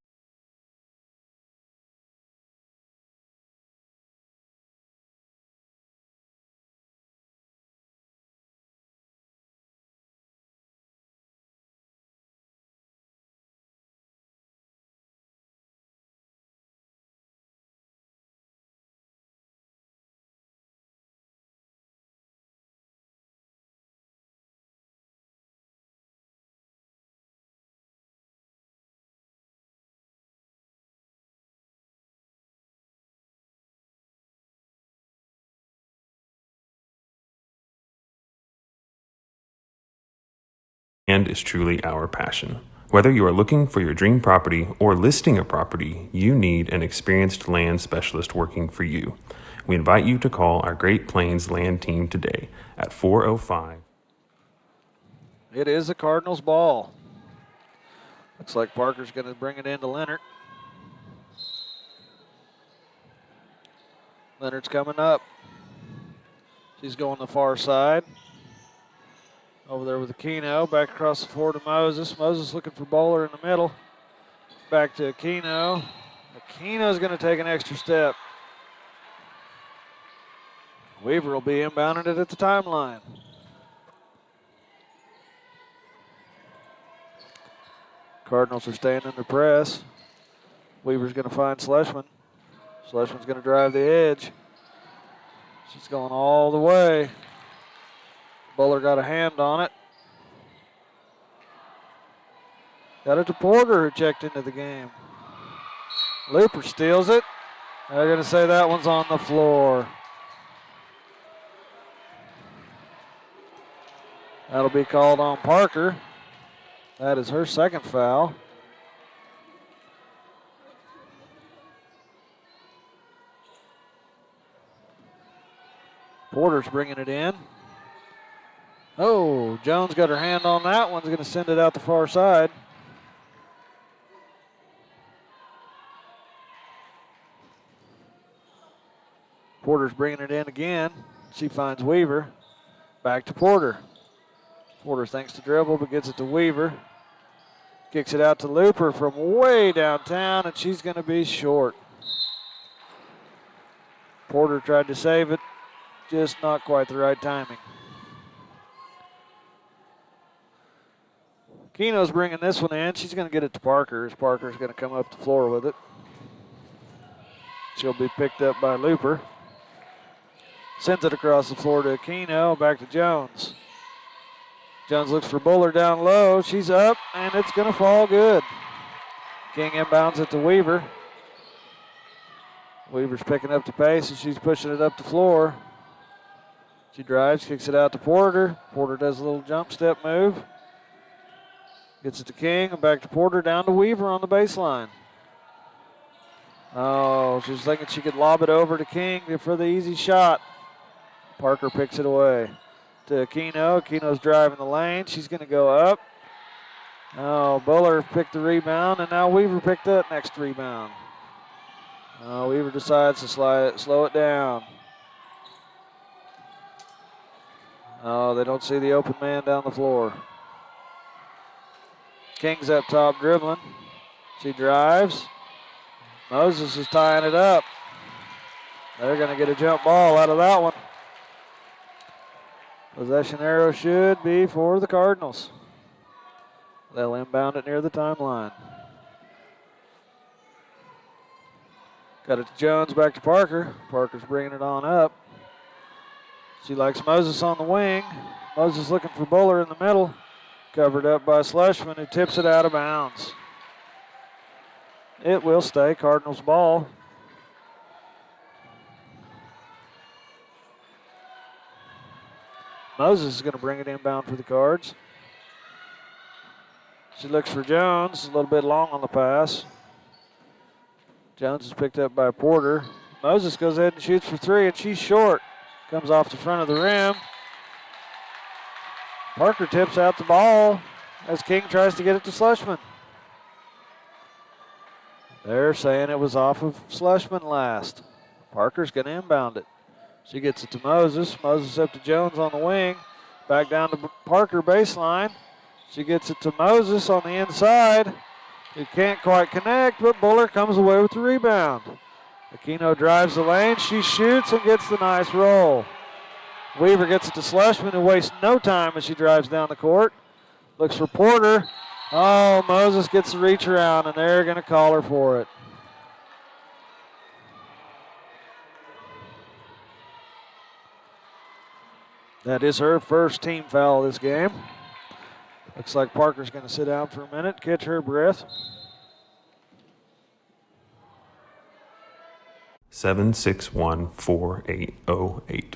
Land is truly our passion. Whether you are looking for your dream property or listing a property, you need an experienced land specialist working for you. We invite you to call our Great Plains land team today at 405. It is a Cardinals ball. Looks like Parker's going to bring it into Leonard. Leonard's coming up. She's going the far side. Over there with Aquino, back across the floor to Moses. Moses looking for Bowler in the middle. Back to Aquino. Aquino's going to take an extra step. Weaver will be inbounding it at the timeline. Cardinals are staying under press. Weaver's going to find Schlesman. Schlesman's going to drive the edge. She's going all the way. Buller got a hand on it. Got it to Porter, who checked into the game. Looper steals it. They're going to say that one's on the floor. That'll be called on Parker. That is her second foul. Porter's bringing it in. Oh, Jones got her hand on that one. Going to send it out the far side. Porter's bringing it in again. She finds Weaver. Back to Porter. Porter thinks to dribble, but gets it to Weaver. Kicks it out to Looper from way downtown, and she's going to be short. Porter tried to save it, just not quite the right timing. Keno's bringing this one in. She's going to get it to Parker, as Parker's going to come up the floor with it. She'll be picked up by Looper. Sends it across the floor to Keno, back to Jones. Jones looks for Buller down low. She's up, and it's going to fall good. King inbounds it to Weaver. Weaver's picking up the pace, and she's pushing it up the floor. She drives, kicks it out to Porter. Porter does a little jump step move. Gets it to King, and back to Porter, down to Weaver on the baseline. Oh, she's thinking she could lob it over to King for the easy shot. Parker picks it away to Keno. Keno's driving the lane. She's going to go up. Oh, Buller picked the rebound, and now Weaver picked that next rebound. Oh, Weaver decides to slow it down. Oh, they don't see the open man down the floor. King's up top dribbling. She drives. Moses is tying it up. They're going to get a jump ball out of that one. Possession arrow should be for the Cardinals. They'll inbound it near the timeline. Got it to Jones, back to Parker. Parker's bringing it on up. She likes Moses on the wing. Moses looking for Buller in the middle. Covered up by Schlesman, who tips it out of bounds. It will stay Cardinals ball. Moses is going to bring it inbound for the Cards. She looks for Jones, a little bit long on the pass. Jones is picked up by Porter. Moses goes ahead and shoots for three, and she's short. Comes off the front of the rim. Parker tips out the ball as King tries to get it to Schlesman. They're saying it was off of Schlesman last. Parker's going to inbound it. She gets it to Moses. Moses up to Jones on the wing. Back down to Parker baseline. She gets it to Moses on the inside. He can't quite connect, but Buller comes away with the rebound. Aquino drives the lane. She shoots and gets the nice roll. Weaver gets it to Schlesman, who wastes no time as she drives down the court. Looks for Porter. Oh, Moses gets the reach around, and they're going to call her for it. That is her first team foul this game. Looks like Parker's going to sit down for a minute, catch her breath. 7614808.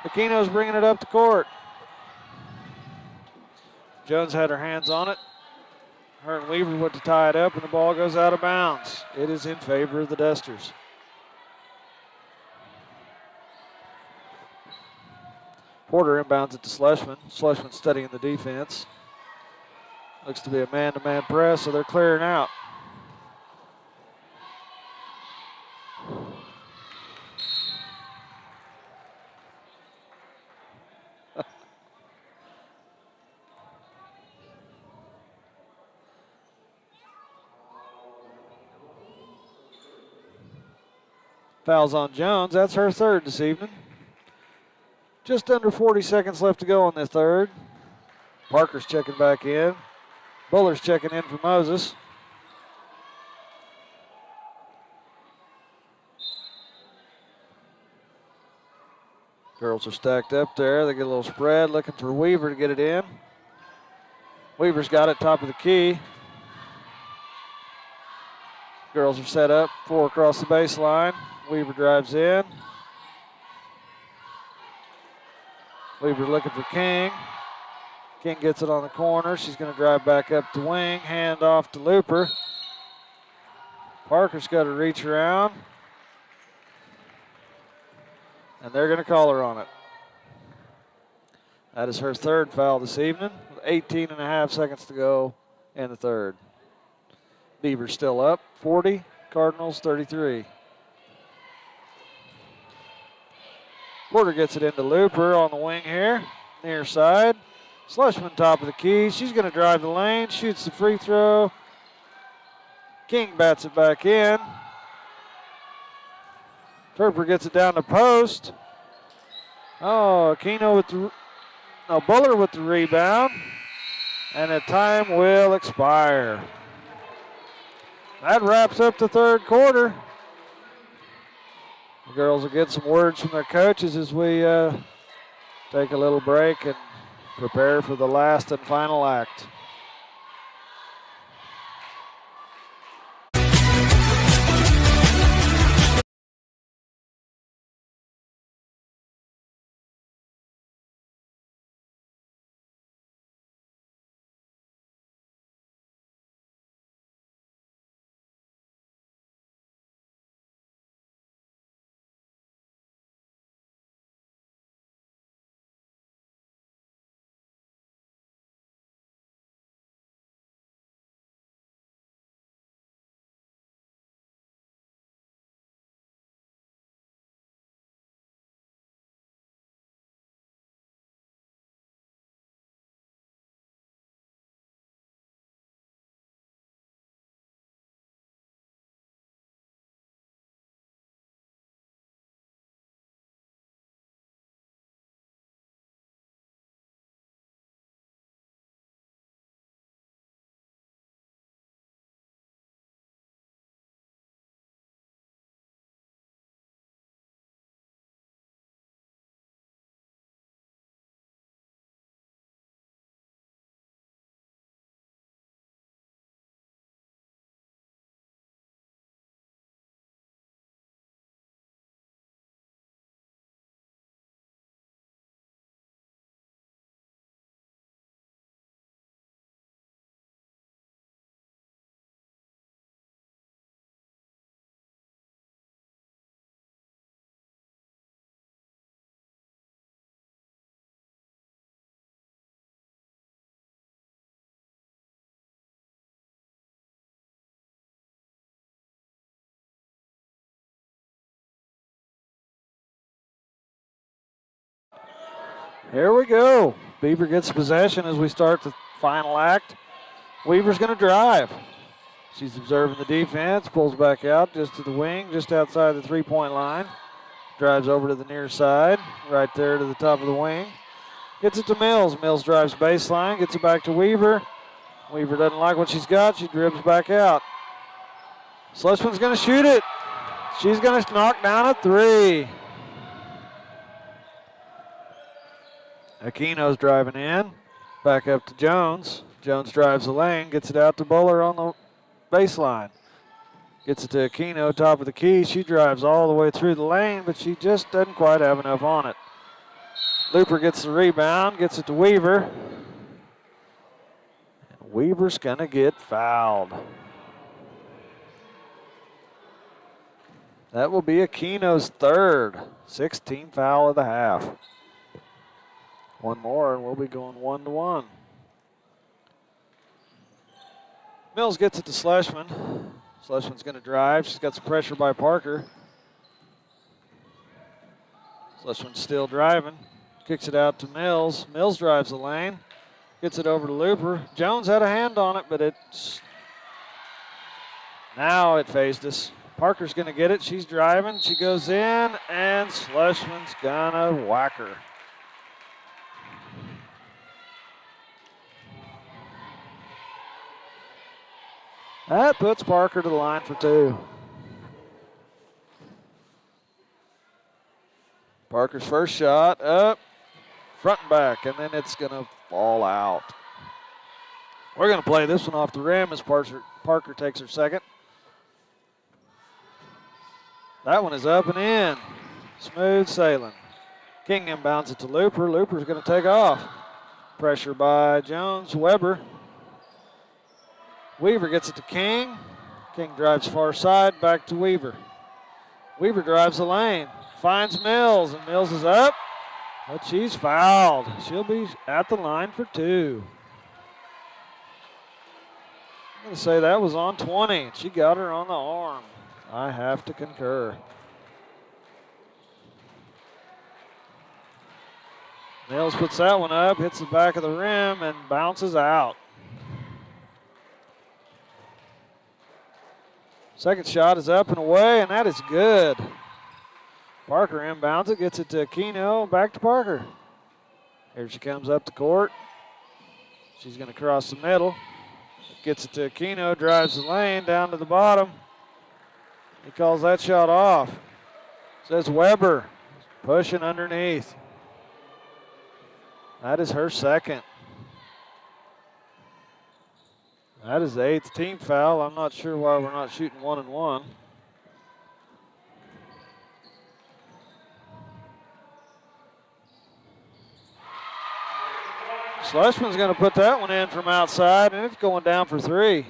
Aquino's bringing it up the court. Jones had her hands on it. Her and Weaver went to tie it up, and the ball goes out of bounds. It is in favor of the Dusters. Porter inbounds it to Schlesman. Schlesman studying the defense. Looks to be a man-to-man press, so they're clearing out. Fouls on Jones. That's her third this evening. Just under 40 seconds left to go in the third. Parker's checking back in. Buller's checking in for Moses. Girls are stacked up there. They get a little spread, looking for Weaver to get it in. Weaver's got it top of the key. Girls are set up, 4 across the baseline. Weaver drives in. Weaver looking for King. King gets it on the corner. She's going to drive back up the wing. Hand off to Looper. Parker's got to reach around. And they're going to call her on it. That is her third foul this evening, with 18 and a half seconds to go in the third. Beaver still up, 40, Cardinals 33. Porter gets it into Looper on the wing here, near side. Schlesman top of the key. She's going to drive the lane, shoots the free throw. King bats it back in. Turpin gets it down the post. Oh, Buller with the rebound. And the time will expire. That wraps up the third quarter. The girls will get some words from their coaches as we take a little break and prepare for the last and final act. Here we go. Beaver gets possession as we start the final act. Weaver's going to drive. She's observing the defense, pulls back out just to the wing, just outside the three-point line. Drives over to the near side, right there to the top of the wing. Gets it to Mills. Mills drives baseline, gets it back to Weaver. Weaver doesn't like what she's got. She dribbles back out. Schlesman's going to shoot it. She's going to knock down a three. Aquino's driving in. Back up to Jones. Jones drives the lane, gets it out to Buller on the baseline. Gets it to Aquino, top of the key. She drives all the way through the lane, but she just doesn't quite have enough on it. Looper gets the rebound, gets it to Weaver. And Weaver's going to get fouled. That will be Aquino's third. 16th foul of the half. One more, and we'll be going 1-1. Mills gets it to Schlesman. Schlesman's going to drive. She's got some pressure by Parker. Schlesman's still driving. Kicks it out to Mills. Mills drives the lane. Gets it over to Looper. Jones had a hand on it, but now it phased us. Parker's going to get it. She's driving. She goes in, and Schlesman's going to whack her. That puts Parker to the line for two. Parker's first shot up, front and back, and then it's going to fall out. We're going to play this one off the rim as Parker takes her second. That one is up and in. Smooth sailing. King inbounds it to Looper. Looper's going to take off. Pressure by Jones. Weber. Weaver gets it to King. King drives far side, back to Weaver. Weaver drives the lane, finds Mills, and Mills is up, but she's fouled. She'll be at the line for 2. I'm going to say that was on 20. She got her on the arm. I have to concur. Mills puts that one up, hits the back of the rim, and bounces out. Second shot is up and away, and that is good. Parker inbounds it, gets it to Aquino, back to Parker. Here she comes up the court. She's going to cross the middle. Gets it to Aquino, drives the lane down to the bottom. He calls that shot off. Says Weber, pushing underneath. That is her second. That is the 8th team foul. I'm not sure why we're not shooting 1-and-1. Schlesman's going to put that one in from outside, and it's going down for 3.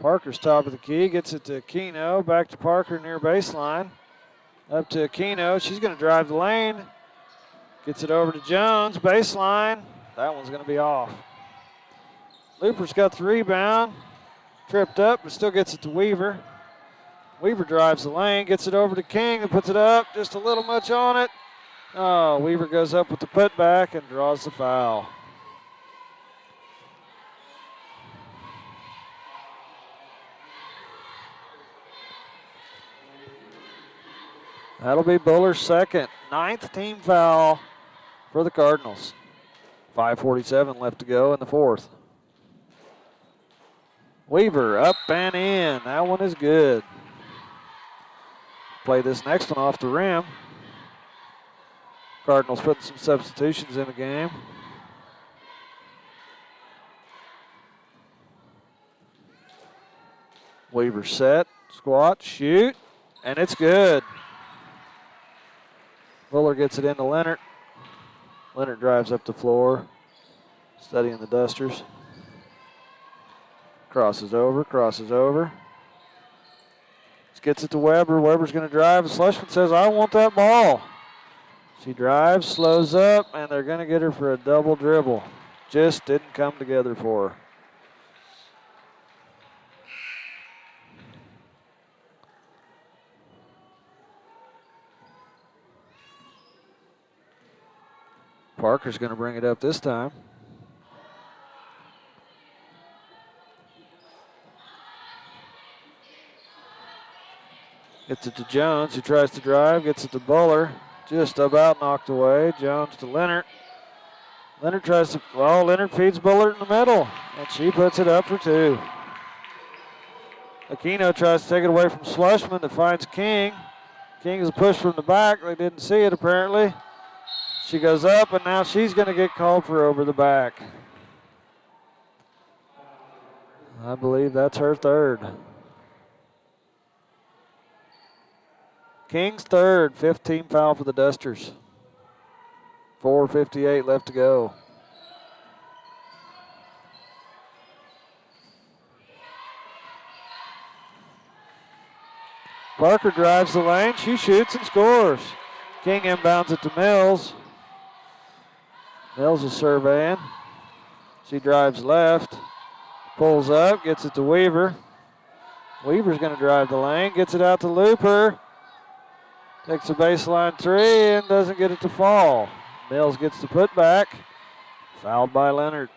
Parker's top of the key, gets it to Aquino, back to Parker near baseline. Up to Aquino, she's going to drive the lane. Gets it over to Jones, baseline. That one's going to be off. Looper's got the rebound. Tripped up, but still gets it to Weaver. Weaver drives the lane, gets it over to King, and puts it up. Just a little much on it. Oh, Weaver goes up with the putback and draws the foul. That'll be Buller's second. 9th team foul for the Cardinals. 5:47 left to go in the 4th. Weaver up and in. That one is good. Play this next one off the rim. Cardinals putting some substitutions in the game. Weaver set, squat, shoot, and it's good. Buller gets it into Leonard. Leonard drives up the floor, studying the dusters. Crosses over. Gets it to Weber. Weber's going to drive. Schlesman says, I want that ball. She drives, slows up, and they're going to get her for a double dribble. Just didn't come together for her. Parker's going to bring it up this time. Gets it to Jones, who tries to drive, gets it to Buller. Just about knocked away. Jones to Leonard. Leonard tries to, well, Leonard feeds Buller in the middle, and she puts it up for 2. Aquino tries to take it away from Schlesman that finds King. King is a push from the back. They didn't see it apparently. She goes up, and now she's going to get called for over the back. I believe that's her third. King's third, 15 foul for the Dusters. 4:58 left to go. Parker drives the lane. She shoots and scores. King inbounds it to Mills. Mills is surveying. She drives left. Pulls up, gets it to Weaver. Weaver's going to drive the lane. Gets it out to Looper. Takes a baseline 3 and doesn't get it to fall. Mills gets the putback. Fouled by Leonard.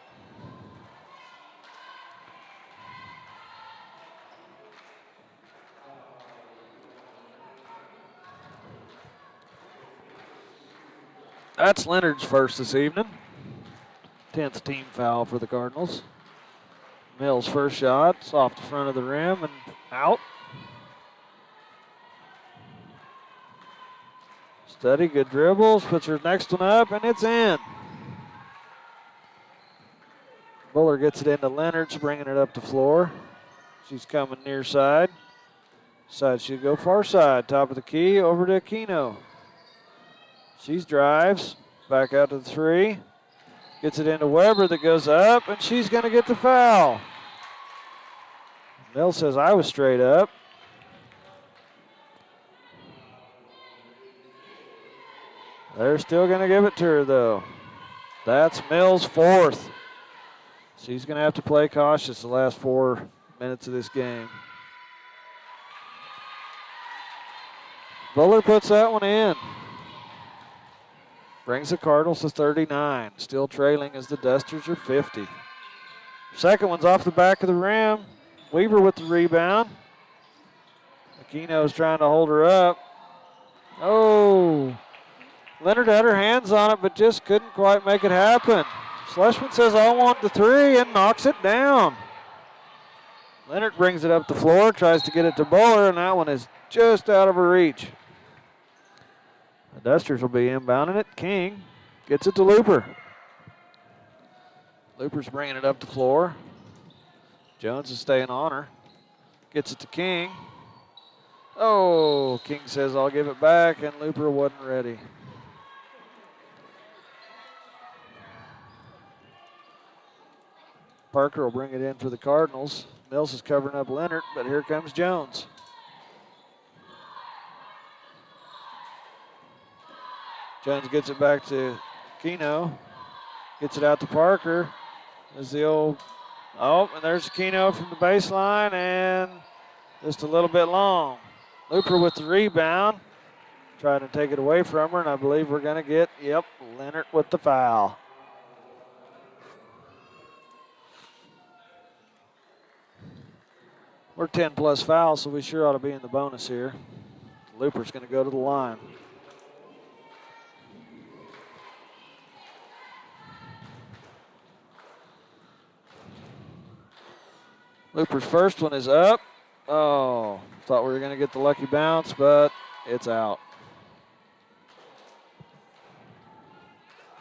That's Leonard's first this evening. 10th team foul for the Cardinals. Mills' first shot. It's off the front of the rim and out. Steady, good dribbles, puts her next one up, and it's in. Buller gets it into Leonard's, bringing it up the floor. She's coming near side. Side should go far side, top of the key, over to Aquino. She drives, back out to the 3. Gets it into Weber that goes up, and she's going to get the foul. Mills says I was straight up. They're still going to give it to her, though. That's Mills' fourth. She's going to have to play cautious the last 4 minutes of this game. Buller puts that one in. Brings the Cardinals to 39. Still trailing as the Dusters are 50. Second one's off the back of the rim. Weaver with the rebound. Aquino's trying to hold her up. Oh, Leonard had her hands on it, but just couldn't quite make it happen. Schlesman says, I want the three, and knocks it down. Leonard brings it up the floor, tries to get it to Buller, and that one is just out of her reach. The Dusters will be inbounding it. King gets it to Looper. Looper's bringing it up the floor. Jones is staying on her. Gets it to King. Oh, King says, I'll give it back, and Looper wasn't ready. Parker will bring it in for the Cardinals. Mills is covering up Leonard, but here comes Jones. Jones gets it back to Keno. Gets it out to Parker. There's the old, and there's Keno from the baseline, and just a little bit long. Looper with the rebound. Trying to take it away from her, and I believe we're going to get, Leonard with the foul. We're 10+ fouls, so we sure ought to be in the bonus here. Looper's going to go to the line. Looper's first one is up. Oh, thought we were going to get the lucky bounce, but it's out.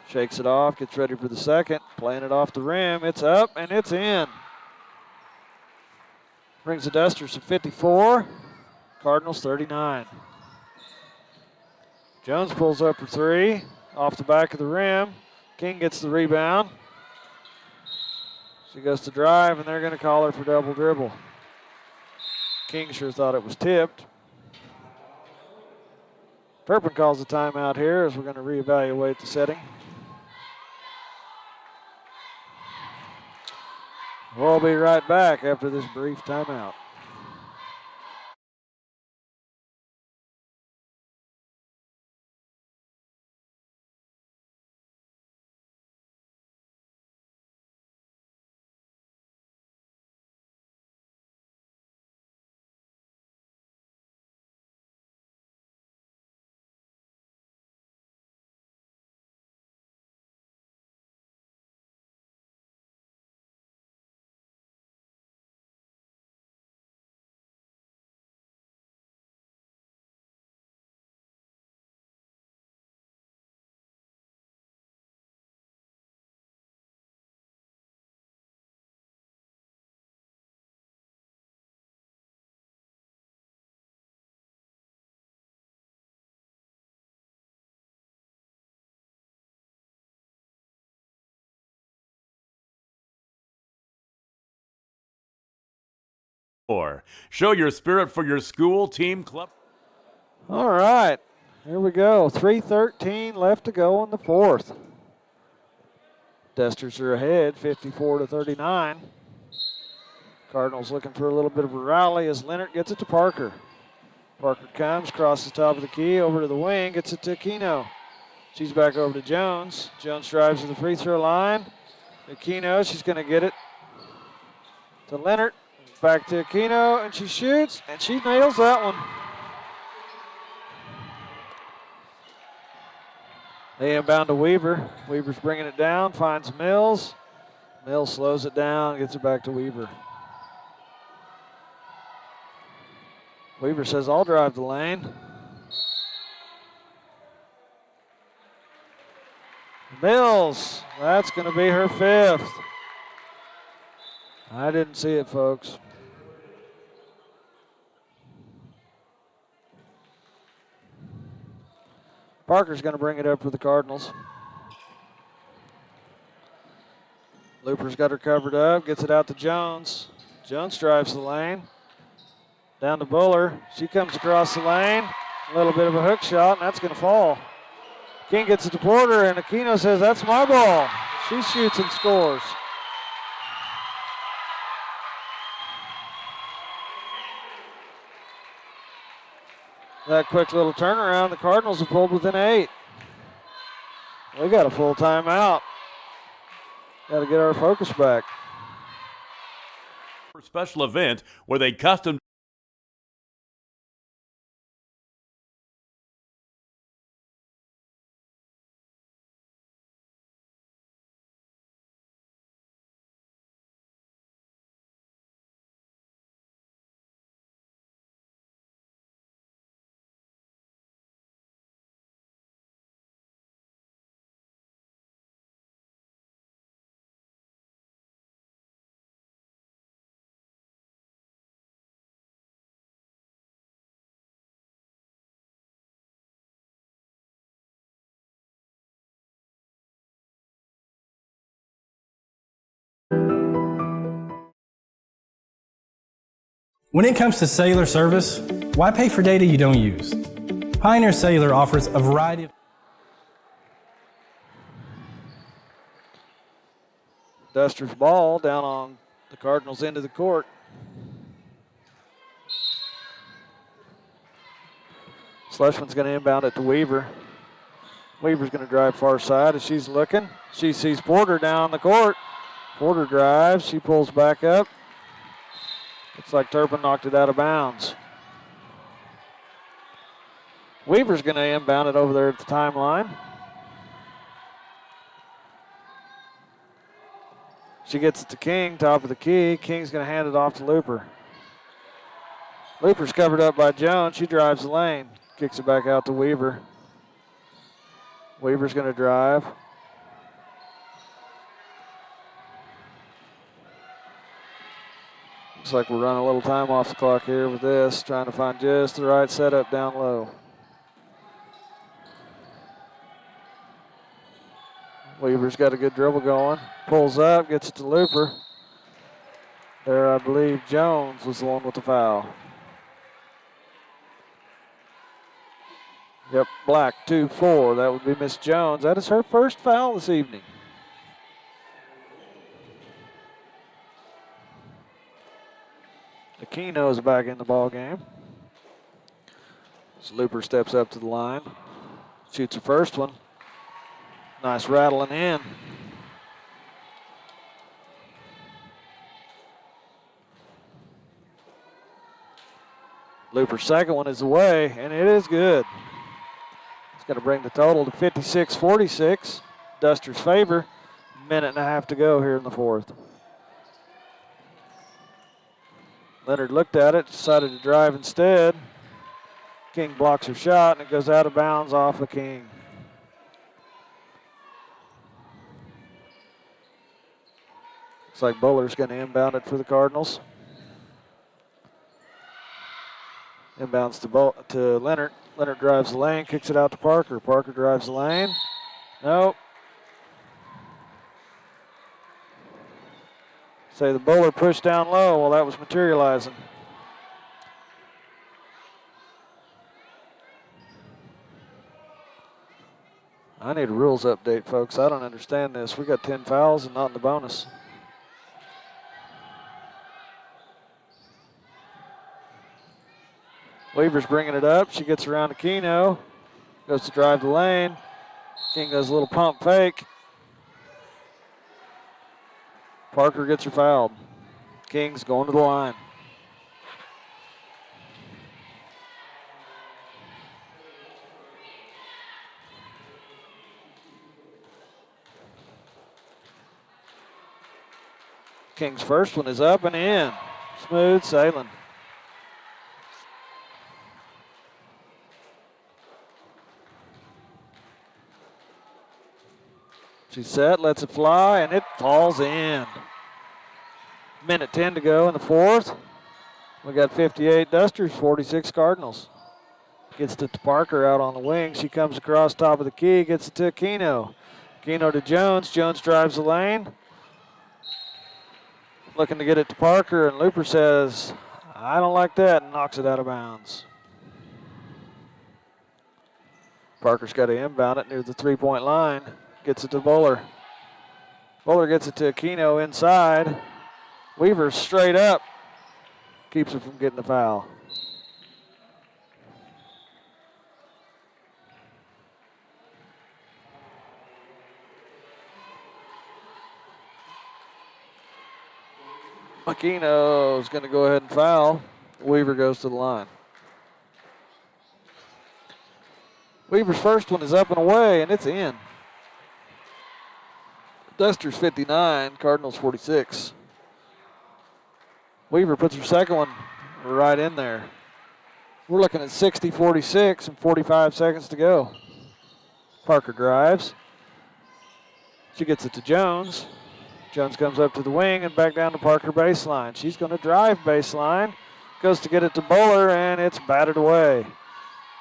Shakes it off, gets ready for the second. Playing it off the rim. It's up, and it's in. Brings the Dusters to 54. Cardinals 39. Jones pulls up for three. Off the back of the rim. King gets the rebound. She goes to drive, and they're going to call her for double dribble. King sure thought it was tipped. Turpin calls a timeout here as we're going to reevaluate the setting. We'll be right back after this brief timeout. Show your spirit for your school, team, club. All right, here we go. 3:13 left to go in the fourth. Dusters are ahead, 54-39. Cardinals looking for a little bit of a rally as Leonard gets it to Parker. Parker comes, crosses the top of the key, over to the wing, gets it to Aquino. She's back over to Jones. Jones drives to the free throw line. Aquino, she's going to get it to Leonard. Back to Aquino, and she shoots, and she nails that one. They inbound to Weaver. Weaver's bringing it down, finds Mills. Mills slows it down, gets it back to Weaver. Weaver says, I'll drive the lane. Mills, that's going to be her fifth. I didn't see it, folks. Parker's going to bring it up for the Cardinals. Looper's got her covered up, gets it out to Jones. Jones drives the lane. Down to Buller. She comes across the lane. A little bit of a hook shot, and that's going to fall. King gets it to Porter, and Aquino says, that's my ball. She shoots and scores. That quick little turnaround, the Cardinals have pulled within 8. We got a full timeout. Got to get our focus back. Special event with a custom When it comes to cellular service, why pay for data you don't use? Pioneer Cellular offers a variety of Duster's ball down on the Cardinals' end of the court. Schlesman's going to inbound it to Weaver. Weaver's going to drive far side as she's looking. She sees Porter down the court. Porter drives. She pulls back up. Looks like Turpin knocked it out of bounds. Weaver's going to inbound it over there at the timeline. She gets it to King, top of the key. King's going to hand it off to Looper. Looper's covered up by Jones. She drives the lane. Kicks it back out to Weaver. Weaver's going to drive. Looks like we're running a little time off the clock here with this, trying to find just the right setup down low. Weaver's got a good dribble going. Pulls up, gets it to Looper. There, I believe Jones was the one with the foul. Yep, Black, 2-4. That would be Miss Jones. That is her first foul this evening. Aquino is back in the ball game. So Looper steps up to the line. Shoots her first one. Nice rattling in. Looper's second one is away, and it is good. It's going to bring the total to 56-46. Duster's favor. Minute and a half to go here in the fourth. Leonard looked at it, decided to drive instead. King blocks her shot, and it goes out of bounds off of King. Looks like Buller's going to inbound it for the Cardinals. Inbounds to Leonard. Leonard drives the lane, kicks it out to Parker. Parker drives the lane. Nope. Say the Buller pushed down low. Well, that was materializing. I need a rules update, folks. I don't understand this. We got 10 fouls and not in the bonus. Weaver's bringing it up. She gets around Aquino. Goes to drive the lane. King does a little pump fake. Parker gets her fouled. King's going to the line. King's first one is up and in. Smooth sailing. She's set, lets it fly, and it falls in. Minute 10 to go in the fourth. We got 58 Dusters, 46 Cardinals. Gets it to Parker out on the wing. She comes across top of the key, gets it to Aquino. Aquino to Jones. Jones drives the lane. looking to get it to Parker, and Looper says, I don't like that, and knocks it out of bounds. Parker's got to inbound it near the three-point line. Gets it to Buller. Buller gets it to Aquino inside. Weaver straight up. Keeps it from getting the foul. Aquino's going to go ahead and foul. Weaver goes to the line. Weaver's first one is up and away, and it's in. Dusters 59, Cardinals 46. Weaver puts her second one right in there. We're looking at 60-46 and 45 seconds to go. Parker drives. She gets it to Jones. Jones comes up to the wing and back down to Parker baseline. She's going to drive baseline. Goes to get it to Buller, and it's batted away.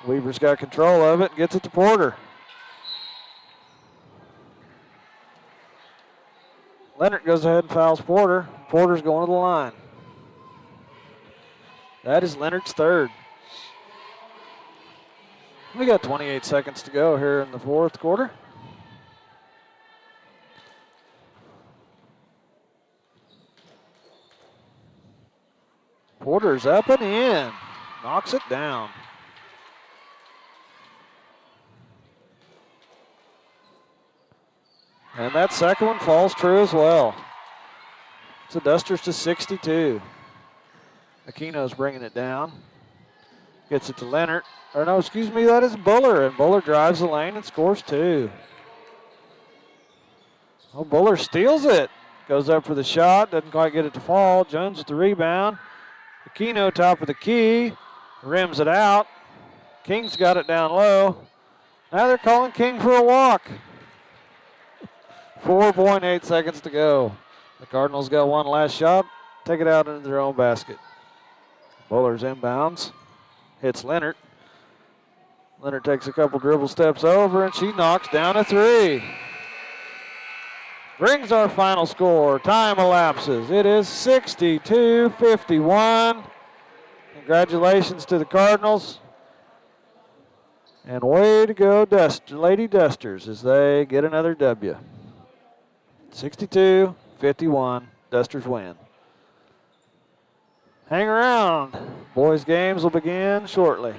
Weaver's got control of it and gets it to Porter. Leonard goes ahead and fouls Porter. Porter's going to the line. That is Leonard's third. We got 28 seconds to go here in the fourth quarter. Porter's up and in. Knocks it down. And that second one falls true as well. So Dusters to 62. Aquino's bringing it down. Gets it to Leonard. Or no, excuse me, that is Buller. And Buller drives the lane and scores two. Oh, Buller steals it. Goes up for the shot. Doesn't quite get it to fall. Jones with the rebound. Aquino top of the key. Rims it out. King's got it down low. Now they're calling King for a walk. 4.8 seconds to go. The Cardinals got one last shot. Take it out into their own basket. Buller's inbounds. Hits Leonard. Leonard takes a couple dribble steps over, and she knocks down a three. Brings our final score. Time elapses. It is 62-51. Congratulations to the Cardinals. And way to go, Lady Dusters, as they get another W. 62-51. Dusters win. Hang around. Boys' games will begin shortly.